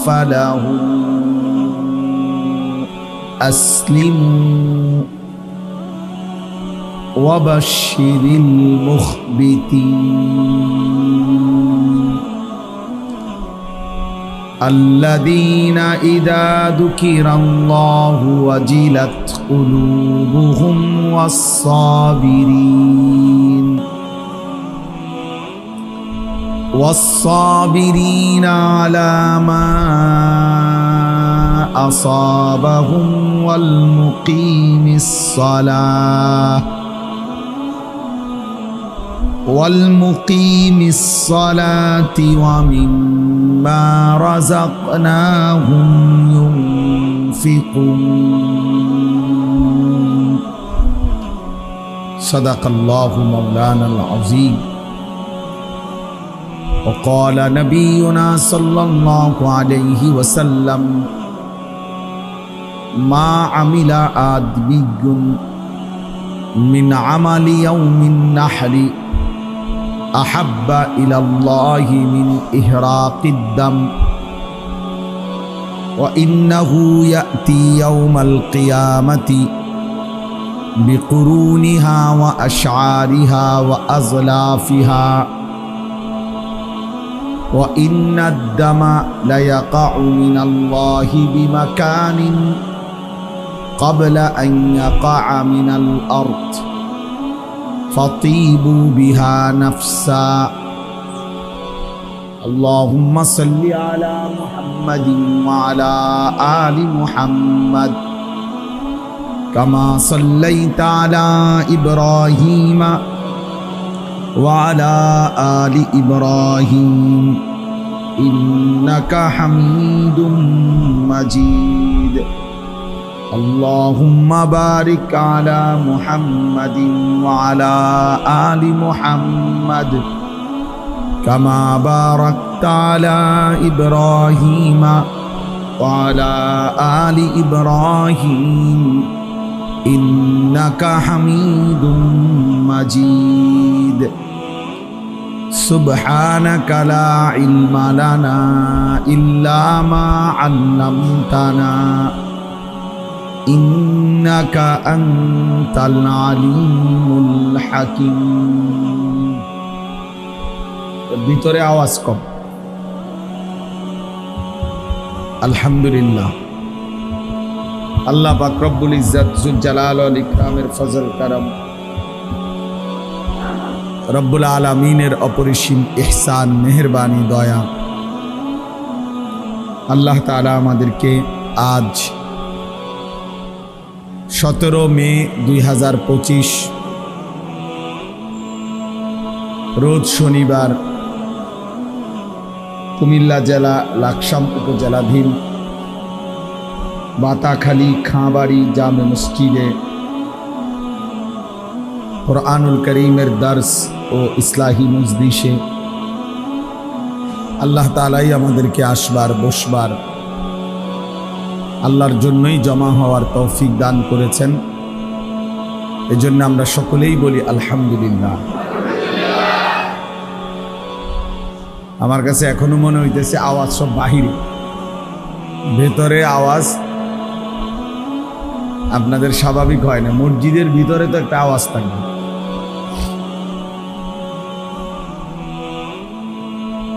فله أسلموا وبشر المخبتين الذين إذا ذكر الله وجلت قلوبهم والصابرين على ما أصابهم والمقيم الصلاة ومما رزقناهم ينفقون. صدق الله مولانا العظيم. وقال نبينا صلى الله عليه وسلم: ما عمل آدمي من عمل يوم النحر أحب إلى الله من إحراق الدم، وإنه يأتي يوم القيامة بقرونها وأشعارها وأظلافها، وإن الدم ليقع من الله بمكان قبل أن يقع من الأرض، فطيبوا بها نفسا. اللهم صل على محمد وعلى آل محمد কামা সাল্লাইতা আলা ইব্রাহিম ওয়া আলা আলি ইব্রাহিম ইন্নাকা হামিদুম মাজিদ। আল্লাহুম্মা বারিক আলা মুহাম্মাদিন ওয়া আলা আলি মুহাম্মাদ কামা বারাকতা আলা ইব্রাহিম ওয়া আলা আলি ইব্রাহিম ইন্নাকা হামিদুম মাজিদ। সুবহানাকা লা ইলমা লানা ইল্লা মা আল্লামতানা ইন্নাকা আনতাল আলিমুল হাকিম। ভিতরে আওয়াজ কম। আলহামদুলিল্লাহ, আল্লাহ পাক রব্বুল ইজ্জত যুল জালাল ওয়াল ইকরামের ফজল করম, রব্বুল আলামিনের অপরিসীম ইহসান, মেহেরবানি, দয়া, আল্লাহ তাআলা আমাদেরকে আজ 17 মে 2025 রোজ শনিবার কুমিল্লা জেলা লাকসাম উপজেলাধীন বাতাখালী খাঁবাড়ি জামে মসজিদে কুরআনুল করিমের দর্স ও ইসলাহি মজলিসে আল্লাহ তাআলাই আমাদেরকে আসবার বসবার, আল্লাহর জন্যই জমা হওয়ার তৌফিক দান করেছেন। এজন্য আমরা সকলেই বলি আলহামদুলিল্লাহ। আমার কাছে এখনো মনে হইতেছে আওয়াজ সব বাহিরে, ভেতরে আওয়াজ আপনাদের স্বাভাবিক হয় না। মসজিদের ভিতরে তো একটা আওয়াজ থাকবে।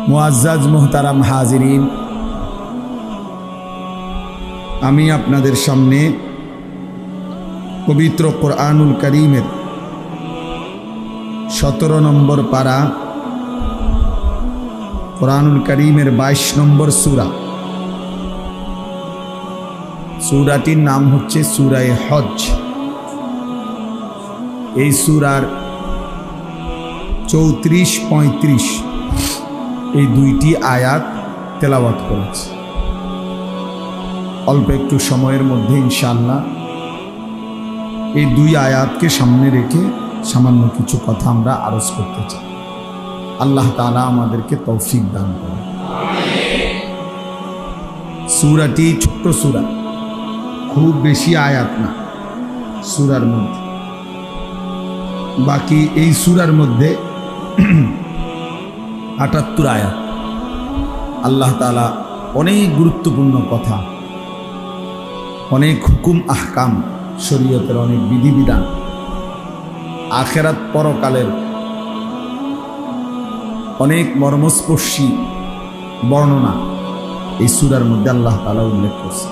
মুআজ্জাজ মুহতারাম হাজিরিন, আমি আপনাদের সামনে পবিত্র কুরআনুল কারীমের 17 নম্বর পারা, কুরআনুল কারীমের 22 নম্বর সূরা, সূরাটির নাম হচ্ছে সূরায়ে হজ। এই সূরার 34-35 এই দুইটি আয়াত তেলাওয়াত করেছে। অল্প একটু সময়ের মধ্যে ইনশাআল্লাহ এই দুই আয়াতকে সামনে রেখে সামান্য কিছু কথা আমরা আরজ করতে চাই। আল্লাহ তাআলা আমাদেরকে তৌফিক দান করেন। সূরাটি ছোট্ট সূরা, খুব বেশি আয়াত না সূরার মধ্যে। বাকি এই সূরার মধ্যে 78 আয়াত। আল্লাহ তাআলা অনেক গুরুত্বপূর্ণ কথা, অনেক হুকুম আহকাম, শরীয়তের অনেক বিধিবিধান, আখিরাত পরকালের অনেক মর্মস্পর্শী বর্ণনা এই সূরার মধ্যে আল্লাহ তাআলা উল্লেখ করছে।